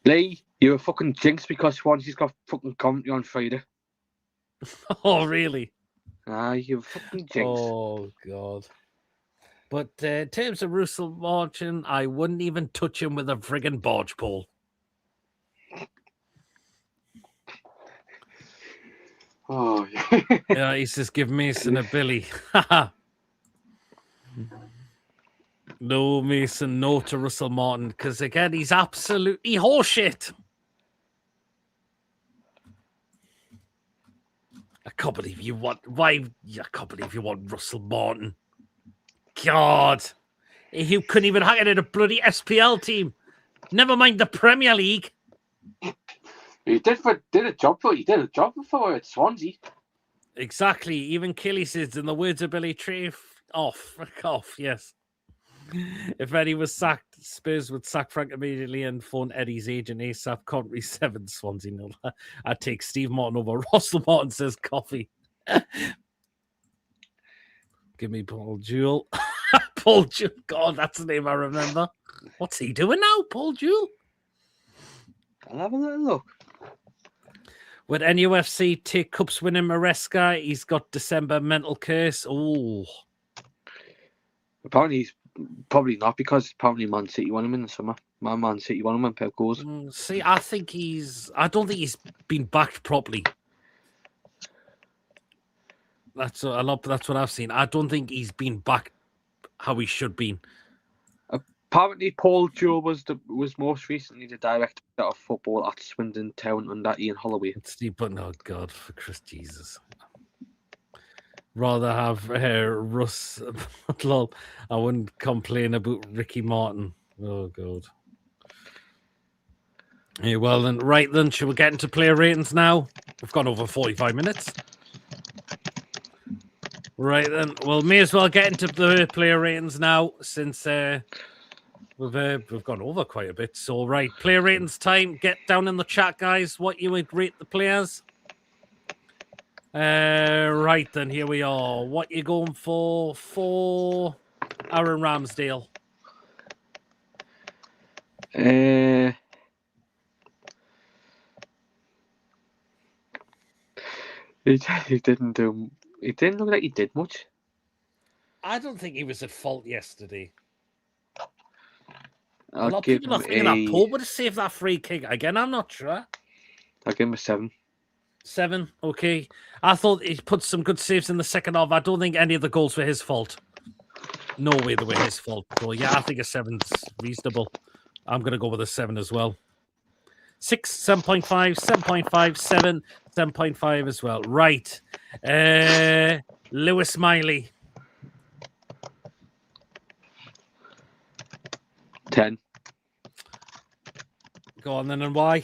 Lee, You're a fucking jinx because Swansea's got fucking commentary on Friday. Oh, really? You're a fucking jinx. Oh, God. But in terms of Russell Martin, I wouldn't even touch him with a friggin' barge pole. Oh, Yeah, he's just giving Mason a billy. No, Mason, no to Russell Martin, because again, he's absolutely horseshit. I can't believe you want Russell Martin. God, he couldn't even hack it in a bloody SPL team. Never mind the Premier League. He did a job for at Swansea. Exactly. Even Kelly says, in the words of Billy Tree, fuck off. Yes. If Eddie was sacked, Spurs would sack Frank immediately and phone Eddie's agent ASAP. Coventry 7, Swansea 0. I'd take Steve Martin over Russell Martin, says Coffee. Give me Paul Jewell. Paul Jewell. God, that's the name I remember. What's he doing now, Paul Jewell? I'll have a little look. Would NUFC take cups winning Maresca? He's got December mental curse. Oh. Apparently he's probably not, because apparently Man City won him in the summer. Man City won him when Pep goes. See, I don't think he's been backed properly. That's what I've seen. I don't think he's been backed how he should be. Apparently, Paul Joe was most recently the director of football at Swindon Town under Ian Holloway. But no, God, for Christ Jesus. Rather have Russ. Lol, I wouldn't complain about Ricky Martin. Oh, God. Yeah, well, then, right then, should we get into player ratings now? We've gone over 45 minutes. Right then, well, may as well get into the player ratings now, since we've gone over quite a bit. So, right, player ratings time. Get down in the chat, guys, what you would rate the players. Right then, here we are. What you going for Aaron Ramsdale? He didn't look like he did much. I don't think he was at fault yesterday. A I'll lot of give people are him thinking that Pope would have saved that free kick. Again, I'm not sure. I'll give him a 7. 7, okay. I thought he put some good saves in the second half. I don't think any of the goals were his fault. No way they were his fault. So, yeah, I think a 7's reasonable. I'm going to go with a 7 as well. 6, 7.5, 7.5, 7, 7.5 as well. Right. Lewis Miley. 10. Go on then, and why?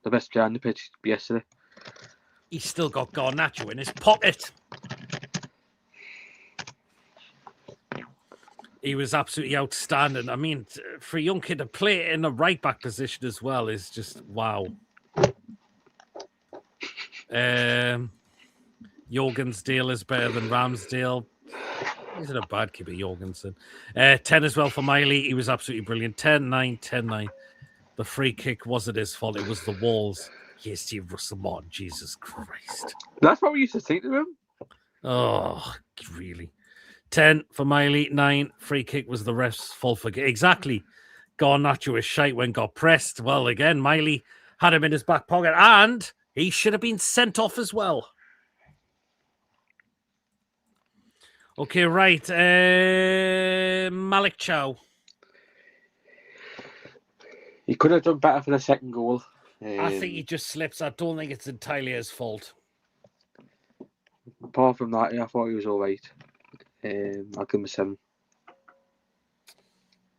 The best player on the pitch yesterday. He's still got Garnacho in his pocket. He was absolutely outstanding. I mean, for a young kid to play in a right-back position as well is just wow. Jorgensdale is better than Ramsdale. He's not a bad keeper, Jorgensen. 10 as well for Miley. He was absolutely brilliant. 10, 9, 10, 9. The free kick wasn't his fault. It was the walls. Yes, Steve Russell Martin. Jesus Christ. That's what we used to think to him. Oh, really? 10 for Miley. 9. Free kick was the ref's fault for exactly. Garnacho is shite when got pressed. Well, again, Miley had him in his back pocket, and he should have been sent off as well. Okay, right. Malik Chow. He could have done better for the second goal. I think he just slips. I don't think it's entirely his fault. Apart from that, I thought he was all right. I'll give him a 7.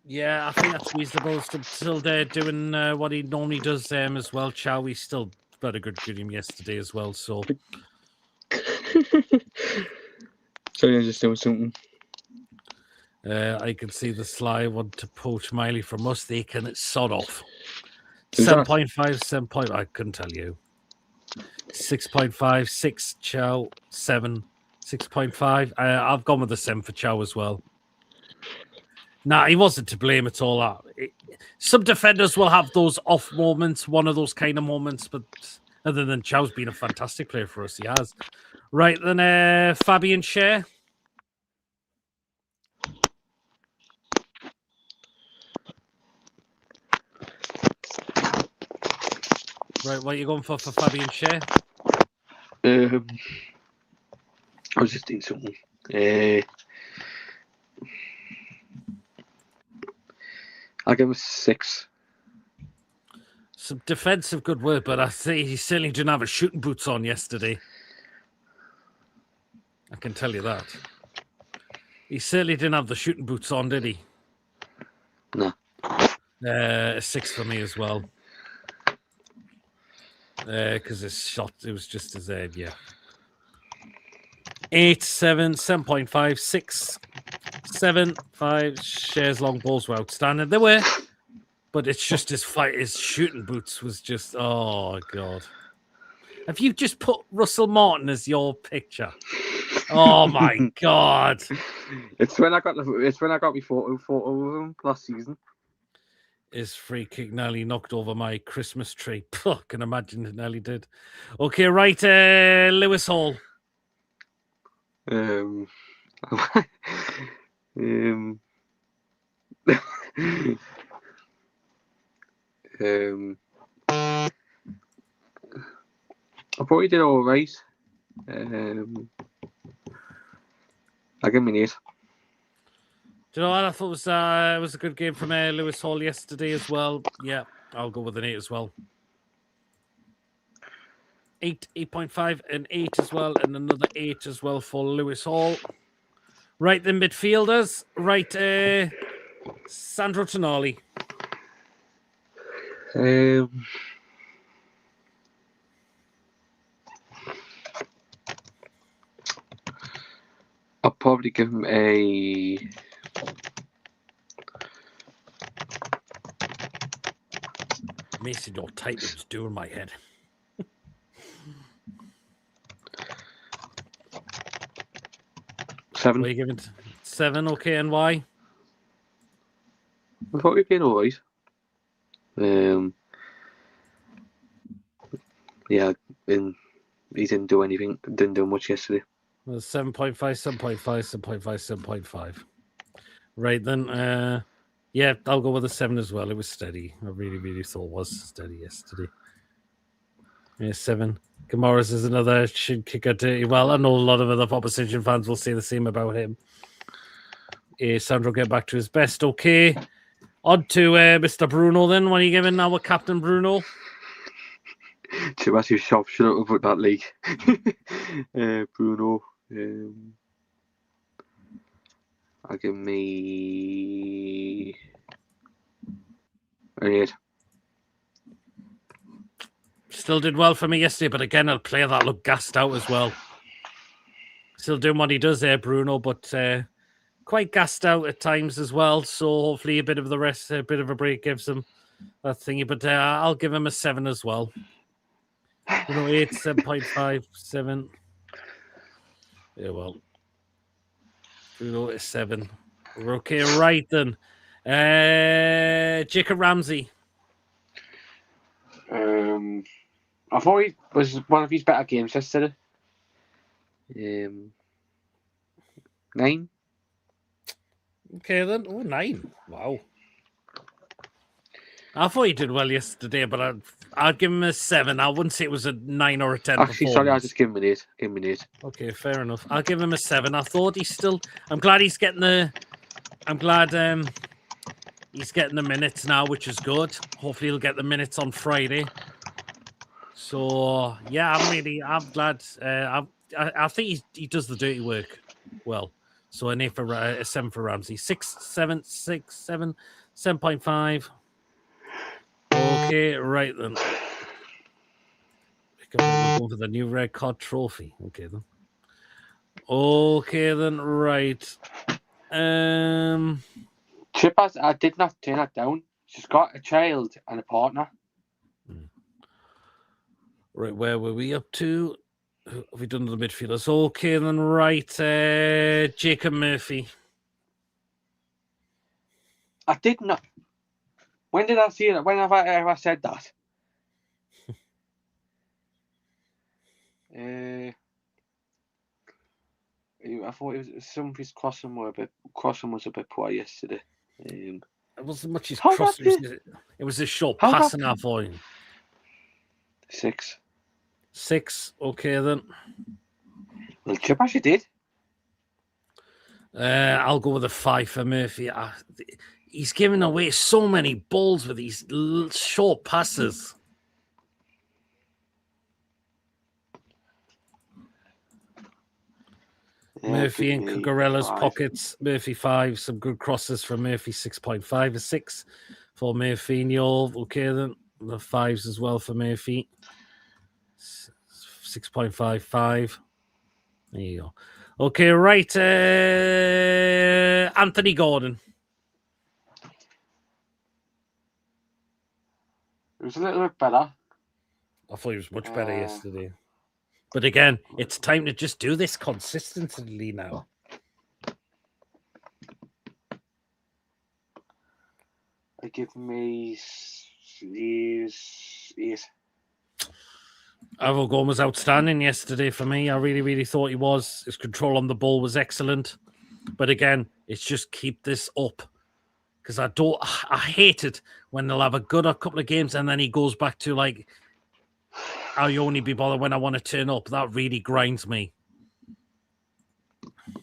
Yeah, I think that's reasonable. Still there doing what he normally does as well. Chow, he still had a good game yesterday as well. So, Sorry, I'm just doing something. I can see the Sly want to poach Miley from us. They can sod off. Who's that? 7.5, 7. I couldn't tell you. 6.5, 6 Chow, 7, 6.5. I've gone with the 7 for Chow as well. Nah, he wasn't to blame at all. Some defenders will have those off moments, one of those kind of moments, but other than Chow's been a fantastic player for us, he has. Right, then Fabian Schär. Right, what are you going for Fabian Schär? I was just doing something. I'll give him a 6. Some defensive good work, but I say he certainly didn't have his shooting boots on yesterday. I can tell you that. He certainly didn't have the shooting boots on, did he? No. A 6 for me as well. Because his shot, it was just his head, yeah. 8, 7, 7.5, 6, 7, 5. Shares long balls were outstanding. They were, but it's just his fight. His shooting boots was just, oh god. Have you just put Russell Martin as your picture? Oh my god! It's when I got my photo of him last season. His free kick nearly knocked over my Christmas tree. I can imagine it nearly did. Okay, right, Lewis Hall. I thought he did all right. I give him an 8. Do you know what? I thought it was a good game from Lewis Hall yesterday as well. Yeah, I'll go with an 8 as well. 8, 8.5, and 8 as well, and another 8 as well for Lewis Hall. Right, the midfielders. Right, Sandro Tonali. I'll probably give him a... Mason, your typing's doing my head. 7. What are you giving? 7, okay, and why? I thought he did all right. Yeah, and he didn't do anything. Didn't do much yesterday. Well, 7.5, 7.5, 7.5, 7.5. Right then, yeah, I'll go with a 7 as well. It was steady. I really, really thought it was steady yesterday. Yeah, 7. Kamara's is another shin kicker dirty. Well, I know a lot of other opposition fans will say the same about him. Sandro get back to his best. Okay. On to Mr. Bruno then. What are you giving our captain Bruno? Too massive shop should have put that league. Bruno. I'll give me an 8. Still did well for me yesterday, but again, a player that looked gassed out as well. Still doing what he does there, Bruno, but quite gassed out at times as well. So hopefully a bit of the rest, a bit of a break gives him that thingy. But I'll give him a 7 as well. 8, 7.5, 7. Yeah, well, Bruno is 7. We're okay, right then. Jacob Ramsey. I thought he was one of his better games yesterday. 9. Okay then. Oh, 9. Wow. I thought he did well yesterday, but I'd give him a 7. I wouldn't say it was a 9 or a 10. Actually, sorry, I'll just give him an 8. Give him an 8. Okay, fair enough. I'll give him a 7. I thought he's still. I'm glad he's getting the. I'm glad he's getting the minutes now, which is good. Hopefully, he'll get the minutes on Friday. So yeah, I'm glad. I think he does the dirty work well. So an 8 for a 7 for Ramsey. 6, 7, 6, 7, 7.5. Okay, right then. We're going for the new red card trophy. Okay then. Okay then, right. Chip I did not turn that down. She's got a child and a partner. Right, where were we up to? Have we done the midfielders? Okay then, right. Jacob Murphy. I did not. When did I see it? When have I ever said that? I thought it was some of his crossing was a bit poor yesterday. It wasn't much his How cross. that It was a short How pass that- in our void. 6. 6. Okay then. Well, Chip actually did. I'll go with a 5 for Murphy. He's giving away so many balls with these short passes. Murphy in Cucurella's pockets. Murphy 5. Some good crosses from Murphy. 6.5. A 6 for Murphinho. Okay then. The 5s as well for Murphy. 6.5. 5. There you go. Okay, right. Anthony Gordon. It was a little bit better. I thought he was much better yesterday. But again, it's time to just do this consistently now. They give me these. Avo Gomez was outstanding yesterday for me. I really, really thought he was. His control on the ball was excellent. But again, it's just keep this up. Because I hate it when they'll have a good couple of games and then he goes back to like, I'll only be bothered when I want to turn up. That really grinds me.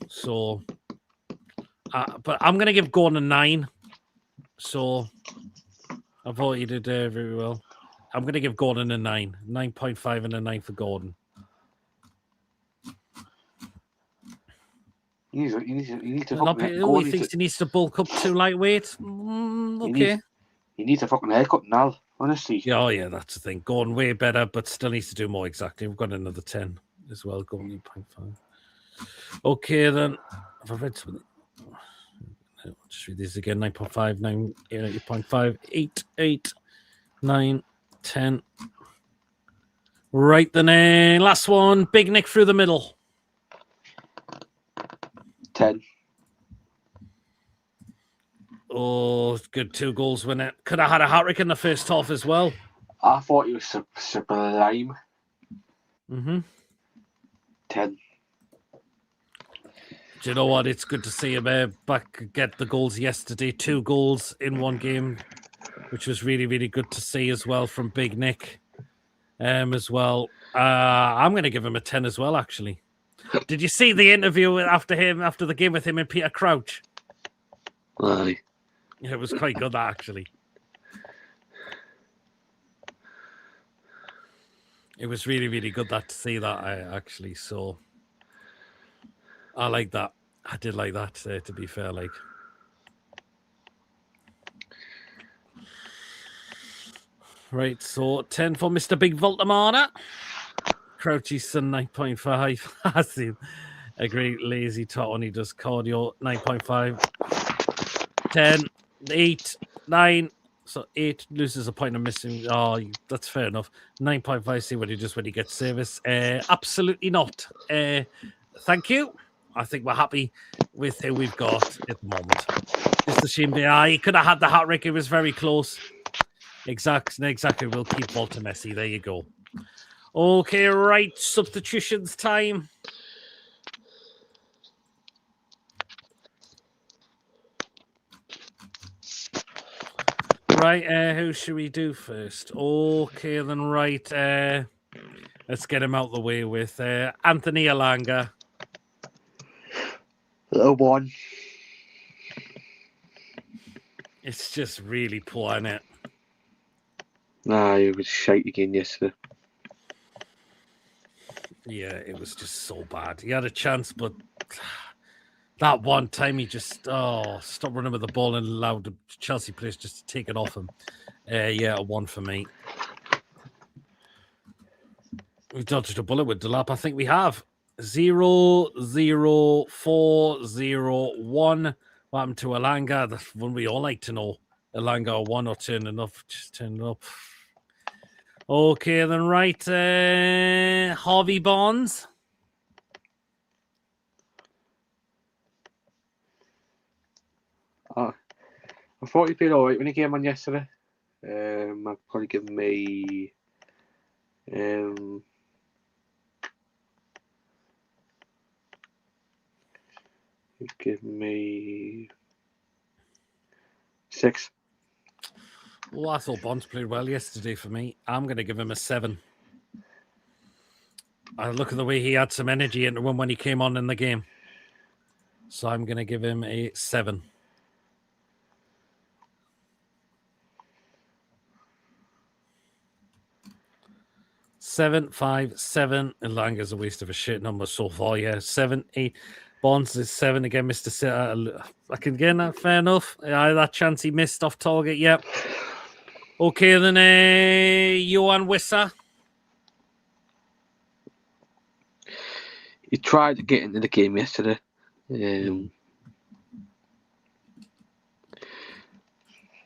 So, but I'm going to give Gordon a 9. So, I thought he did very well. I'm going to give Gordon a 9. 9.5 and a 9 for Gordon. He needs to He thinks he needs to bulk up to lightweight. Okay. He needs a fucking haircut now, honestly. Yeah, oh, yeah, that's the thing. Gordon way better, but still needs to do more exactly. We've got another 10 as well. Gordon 8.5. Okay, then. Have I read something? I'll just read these again. 9.5, 9, 8.5, 8, 8, 9, 10. Right, then last one. Big Nick through the middle. 10. Oh, good 2 goals winner. Could have had a hat-trick in the first half as well. I thought he was sublime. 10. Do you know what? It's good to see him back get the goals yesterday. 2 goals in one game, which was really, really good to see as well from Big Nick as well. I'm going to give him a 10 as well, actually. Did you see the interview after the game with him and Peter Crouch? Aye. It was quite good, that, actually. It was really, really good to see that, actually. So, I like that. I did like that, to be fair, like. Right, so 10 for Mr. Big Voltamana. Crouchy's son, 9.5. I see a great lazy tot when he does cardio, 9.5. 10, 8, 9. So 8 loses a point of missing. Oh, that's fair enough. 9.5. See what he does when he gets service. Absolutely not. Thank you. I think we're happy with who we've got at the moment. Just a shame. He could have had the hat-trick. It was very close. Exactly. We'll keep Walter Messi. There you go. Okay, right. Substitutions time. Right, who should we do first? Okay, then, right. Let's get him out the way with Anthony Alanga. Little 1. It's just really poor, isn't it? Nah, it was shite again yesterday. Yeah, it was just so bad. He had a chance, but that one time he just stopped running with the ball and allowed the Chelsea players just to take it off him. Yeah, a 1 for me. We've dodged a bullet with Delap. I think we have. 0, 0, 4, 0, 1. What happened to Alanga? That's one we all like to know. Alanga 1 or turning up. Just turning up. Okay, then right. Harvey Barnes. I thought he played all right when he came on yesterday. I'd probably give me. Give me 6. Well, I thought Bonds played well yesterday for me. I'm going to give him a 7. I look at the way he had some energy into him when he came on in the game. So I'm going to give him a 7. Seven, 5, 7. And Langer's a waste of a shit number so far. Yeah, 7, 8. Bonds is 7 again, Mr. Sitter. I can get that, fair enough. That chance he missed off target, yep. Okay, then Johan Wissa. He tried to get into the game yesterday.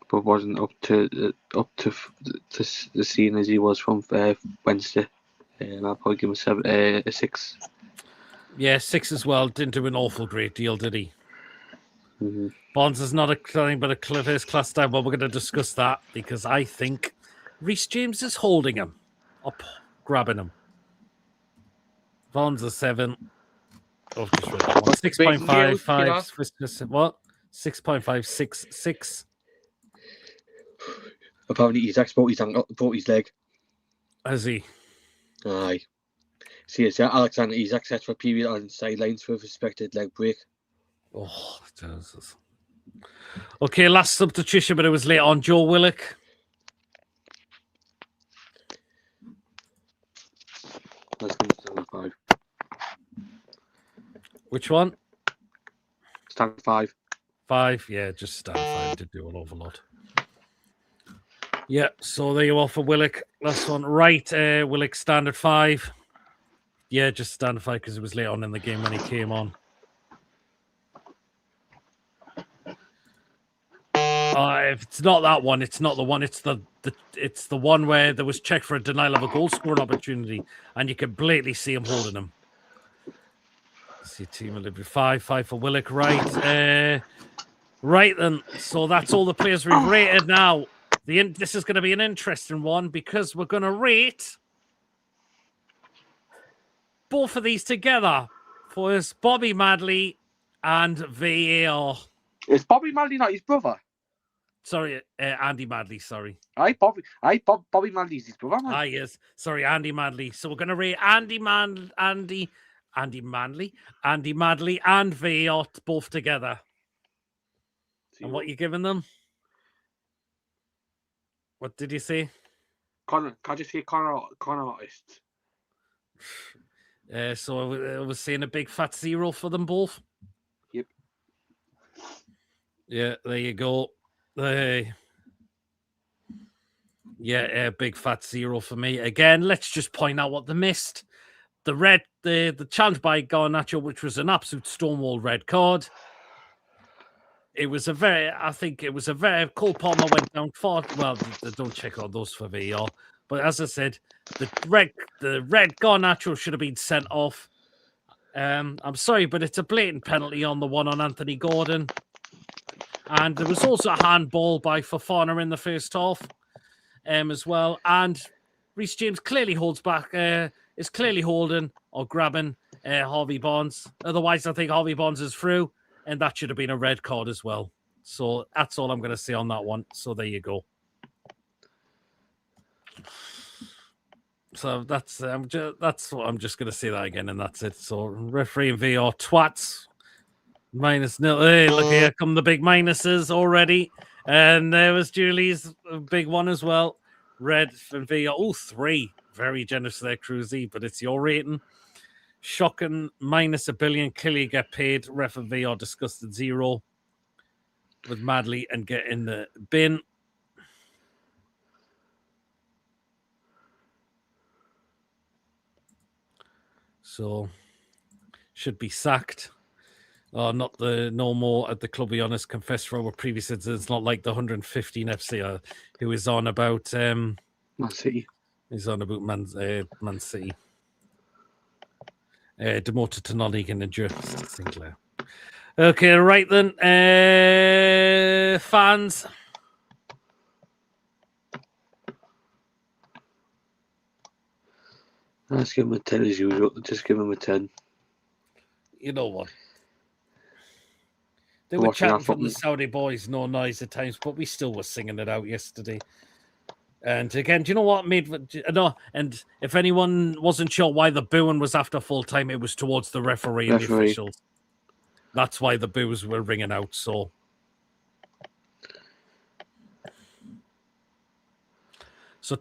But wasn't up to the scene as he was from Wednesday. I'll probably give him a 6. Yeah, 6 as well. Didn't do an awful great deal, did he? Mm-hmm. Bonds is not anything but a first class down, but we're going to discuss that because I think Reece James is holding him up, grabbing him. Bonds a 7. Oh, just read that one. 6.55. What? 6.566. Apparently, Isaac's brought his leg. Has he? Aye. See, it's Alexander Isak set for a period on sidelines for a suspected leg break. Oh, Jesus. Okay, last substitution, but it was late on. Joe Willock. Let's go to 5. Which one? Stand 5. 5, yeah, just stand 5. Did do an awful lot. Yeah, so there you are for Willock. Last one. Right, Willock standard 5. Yeah, just standard 5 because it was late on in the game when he came on. If it's not that one, it's not the one. It's the one where there was check for a denial of a goal scoring opportunity, and you can blatantly see him holding him. See team will be 5 for Willock, right? Right then. So that's all the players we've rated now. This is going to be an interesting one because we're going to rate both of these together for us, Bobby Madley and VAR. Is Bobby Madley not his brother? Sorry, Andy Madley, sorry. Bobby Madley's his brother, man. Yes. Sorry, Andy Madley. So we're going to rate Andy Madley and VAR both together. And what you giving them? What did you say? Connor, can't you say Connor artist? So I was saying a big fat 0 for them both. Yep. Yeah, there you go. Yeah, big fat 0 for me. Again, let's just point out what they missed. The challenge by Garnacho, which was an absolute stonewall red card. Cole Palmer went down far. Well, they don't check on those for VAR. But as I said, the red Garnacho should have been sent off. I'm sorry, but it's a blatant penalty on the one on Anthony Gordon. And there was also a handball by Fofana in the first half as well. And Reece James clearly holds back, is clearly holding or grabbing Harvey Barnes. Otherwise, I think Harvey Barnes is through. And that should have been a red card as well. So that's all I'm going to say on that one. So there you go. So that's what I'm just going to say that again, and that's it. So referee and VAR twats. -0. Hey, look, here come the big minuses already. And there was Julie's big one as well. Red and VAR. Oh, 3. Very generous there, Cruzy, but it's your rating. Shocking, -1 billion. Clearly get paid. Ref and VAR disgusted 0 with Madley and get in the bin. So should be sacked. Not the no more at the club. Be honest, confessed for our previous incidents. Not like the 115 FC who is on about Man City. He's on about Man City. Demoted to non-league and injured Sinclair. Okay, right then. fans. Let's give him a 10 as usual. Just give him a 10. You know what? They For were watching our chatting from the football. Saudi boys, no noise at times, but we still were singing it out yesterday. And again, do you know what made no? And if anyone wasn't sure why the booing was after full time, it was towards the referee and the Referee. officials. That's why the boos were ringing out. So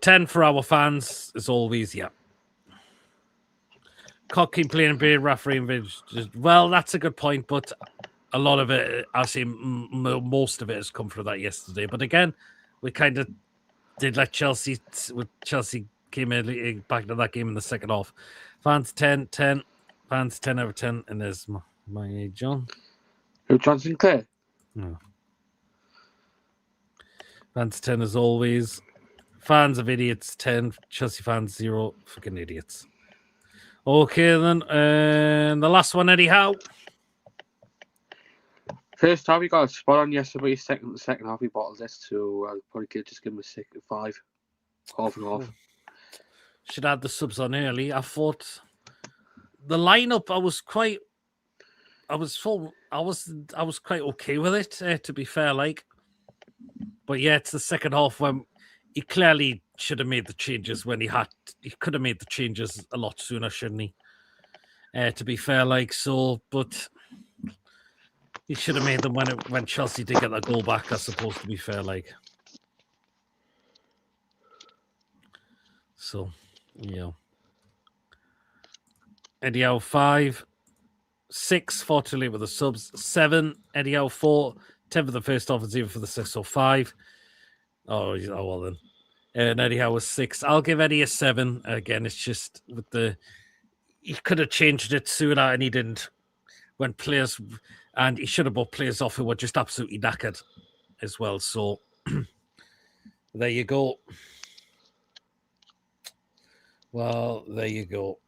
10 for our fans as always. Yeah. Cock playing beer referee. Well, that's a good point, but a lot of it, I see, most of it has come through that yesterday. But again, we kind of did let Chelsea came in back to that game in the second half. Fans 10, fans 10 over 10, and there's my John. Who, John Sinclair? No. Fans 10 as always. Fans of idiots 10, Chelsea fans 0. Fucking idiots. Okay then, and the last one, Eddie Howe. First half he got a spot on yesterday. Second half he bottled this, so I'll probably just give him a 5. Half and half. Should add the subs on early. I thought the lineup. I was quite okay with it. To be fair, but yeah, it's the second half when he clearly should have made the changes when he could have made the changes a lot sooner, shouldn't he? To be fair, but he should have made them when Chelsea did get that goal back, I suppose, to be fair, So, Eddie Howe 5, 6 fortunately with the subs, 7 Eddie Howe 4, 10 for the first half and 0 for the 6, so 5. Oh well then. And Eddie Howe was 6. I'll give Eddie a 7. Again, it's just with he could have changed it sooner and he didn't. When players, and he should have brought players off who were just absolutely knackered as well. So there you go. Well, there you go.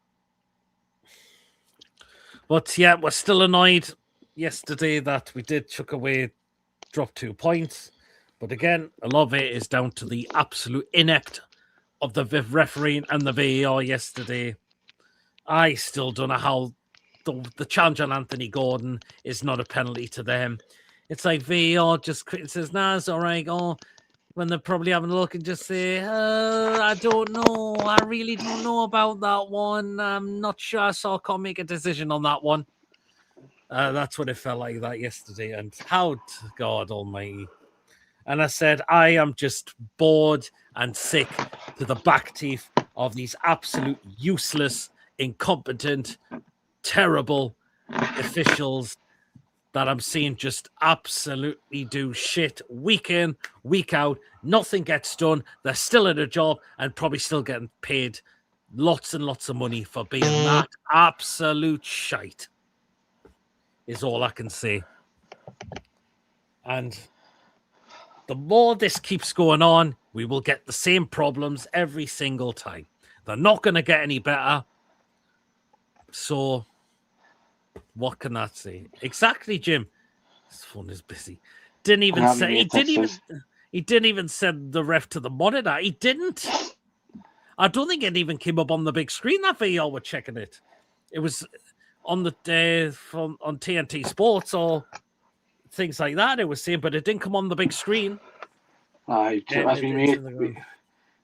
But yeah, we're still annoyed yesterday that we did drop 2 points. But again, a lot of it is down to the absolute inept of the refereeing and the VAR yesterday. I still don't know how the challenge on Anthony Gordon is not a penalty to them. It's like VAR just says, nah, it's all right. Oh, when they're probably having a look and just say, I don't know. I really don't know about that one. I'm not sure, so I can't make a decision on that one. That's what it felt like that yesterday. And how, God almighty. And I said, I am just bored and sick to the back teeth of these absolute useless, incompetent, terrible officials that I'm seeing just absolutely do shit week in, week out. Nothing gets done. They're still in a job and probably still getting paid lots and lots of money for being that absolute shite, is all I can say. And the more this keeps going on, we will get the same problems every single time. They're not going to get any better. So, what can that say? Exactly, Jim. His phone is busy. He didn't even send the ref to the monitor. He didn't. I don't think it even came up on the big screen that VAR were checking it. It was on the on TNT Sports or things like that. It was saying, but it didn't come on the big screen. As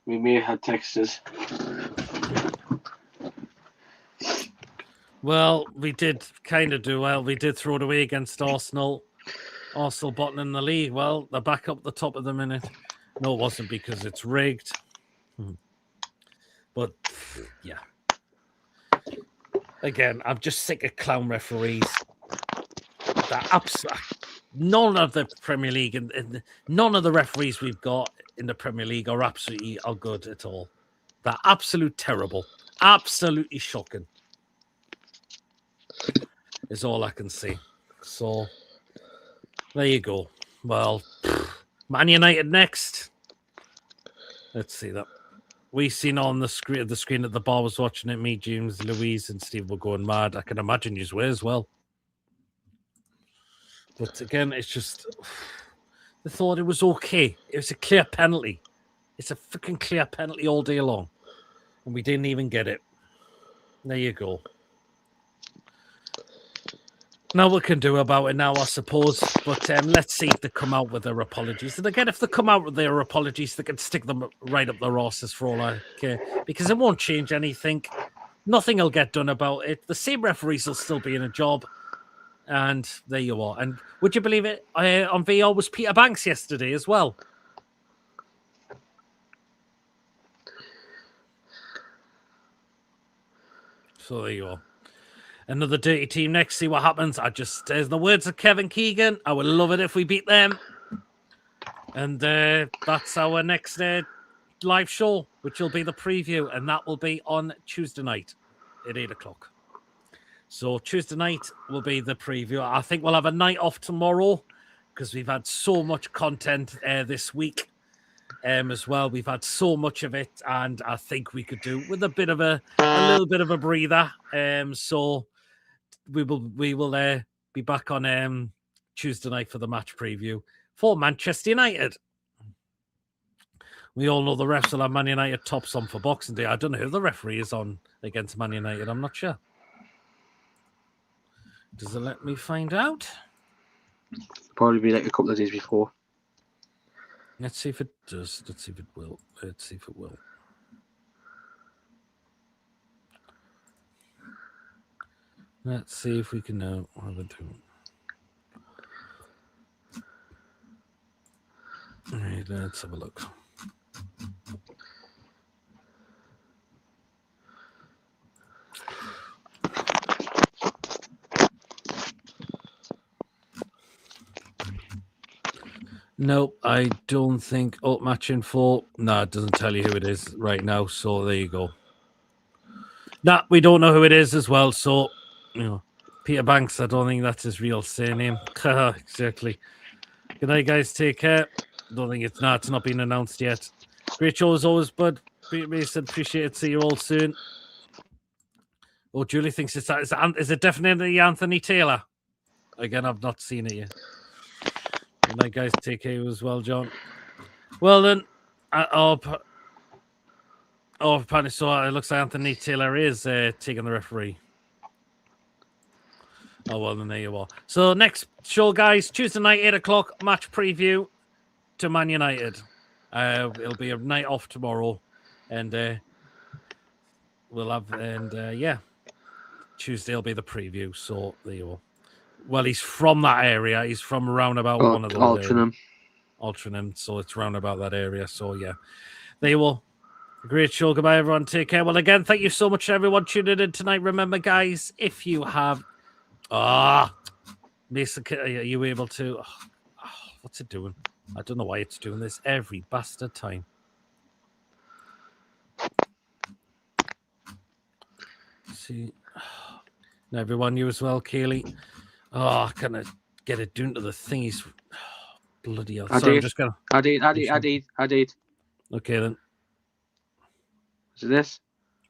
we may have had texters. Well, we did kind of do well. We did throw it away against Arsenal. Arsenal bottom in the league. Well, they're back up the top of the minute. No, it wasn't because it's rigged. But, yeah. Again, I'm just sick of clown referees. None of the Premier League and none of the referees we've got in the Premier League are good at all. They're absolute terrible. Absolutely shocking. Is all I can say. So, there you go. Well, Man United next. Let's see that. We seen on the screen at the bar was watching it. Me, James, Louise, and Steve were going mad. I can imagine you were as well. But again, it's just They thought it was okay. It was a clear penalty. It's a freaking clear penalty all day long. And we didn't even get it. There you go. Now what we can do about it now, I suppose. But let's see if they come out with their apologies. And again, if they come out with their apologies, they can stick them right up their asses for all I care. Because it won't change anything. Nothing will get done about it. The same referees will still be in a job. And there you are. And would you believe it? On VR was Peter Banks yesterday as well. So there you are. Another dirty team next. See what happens. There's the words of Kevin Keegan. I would love it if we beat them. And that's our next live show, which will be the preview. And that will be on Tuesday night at 8 o'clock. So Tuesday night will be the preview. I think we'll have a night off tomorrow because we've had so much content this week as well. We've had so much of it, and I think we could do with a little bit of a breather. So we will be back on Tuesday night for the match preview for Manchester United. We all know the refs will have Man United tops on for Boxing Day. I don't know who the referee is on against Man United. I'm not sure. Does it let me find out? Probably be like a couple of days before. Let's see if it does. Let's see if it will. Let's see if we can know what we're doing. All right, let's have a look. Nope, I don't think. Oh, match info. No, it doesn't tell you who it is right now. So there you go. Nah, we don't know who it is as well. So, Peter Banks, I don't think that's his real surname. Exactly. Good night, guys. Take care. Don't think it's not been announced yet. Great show as always, bud. Mason, appreciate it. See you all soon. Oh, Julie thinks is it definitely Anthony Taylor? Again, I've not seen it yet. Good night, guys. Take care as well, John. Well, then, apparently, so it looks like Anthony Taylor is taking the referee. Oh, well, then there you are. So, next show, guys, Tuesday night, 8 o'clock, match preview to Man United. It'll be a night off tomorrow, and we'll have, Tuesday will be the preview. So, there you are. Well, he's from that area. He's from around about one of the Altrincham. So it's round about that area. So yeah, there you will. Great show. Goodbye, everyone. Take care. Well, again, thank you so much to everyone tuning in tonight. Remember, guys, if you have, Mason, are you able to? What's it doing? I don't know why it's doing this every bastard time. See, now everyone, you as well, Kaylee. Oh, can I get it down to the thingies? Bloody hell. I did. Okay, then. Is it this?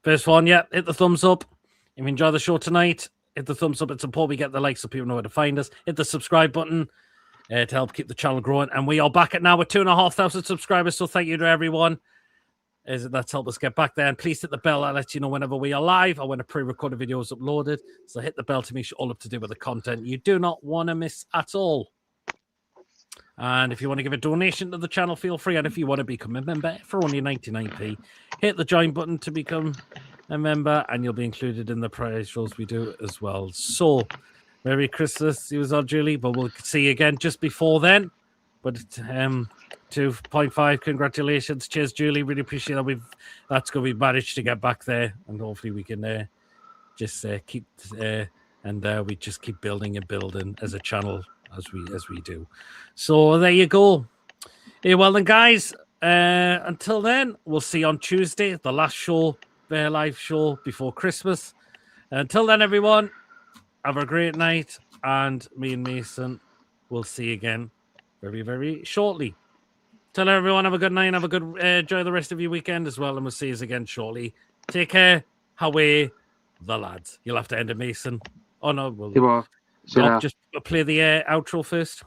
First one, yeah. Hit the thumbs up. If you enjoy the show tonight, hit the thumbs up. It's important we get the likes so people know where to find us. Hit the subscribe button to help keep the channel growing. And we are back at now with 2,500 subscribers. So thank you to everyone. That's helped us get back there. And please hit the bell. That lets you know whenever we are live or when a pre-recorded video is uploaded. So hit the bell to make sure all up to date with the content you do not want to miss at all. And if you want to give a donation to the channel, feel free. And if you want to become a member for only 99p, hit the join button to become a member and you'll be included in the prize shows we do as well. So, Merry Christmas, you as well, Julie. But we'll see you again just before then. But 2.5, congratulations. Cheers, Julie. Really appreciate that. That's good. We've managed to get back there, and hopefully we can just keep we just keep building and building as a channel as we do. So there you go. Hey, well then, guys. Until then, we'll see you on Tuesday, the last show, their live show before Christmas. Until then, everyone, have a great night, and me and Mason will see you again very, very shortly. Tell everyone, have a good night, have a good enjoy the rest of your weekend as well, and we'll see you again shortly. Take care. Away, the lads. You'll have to end it, Mason. Oh no, So, just play the outro first.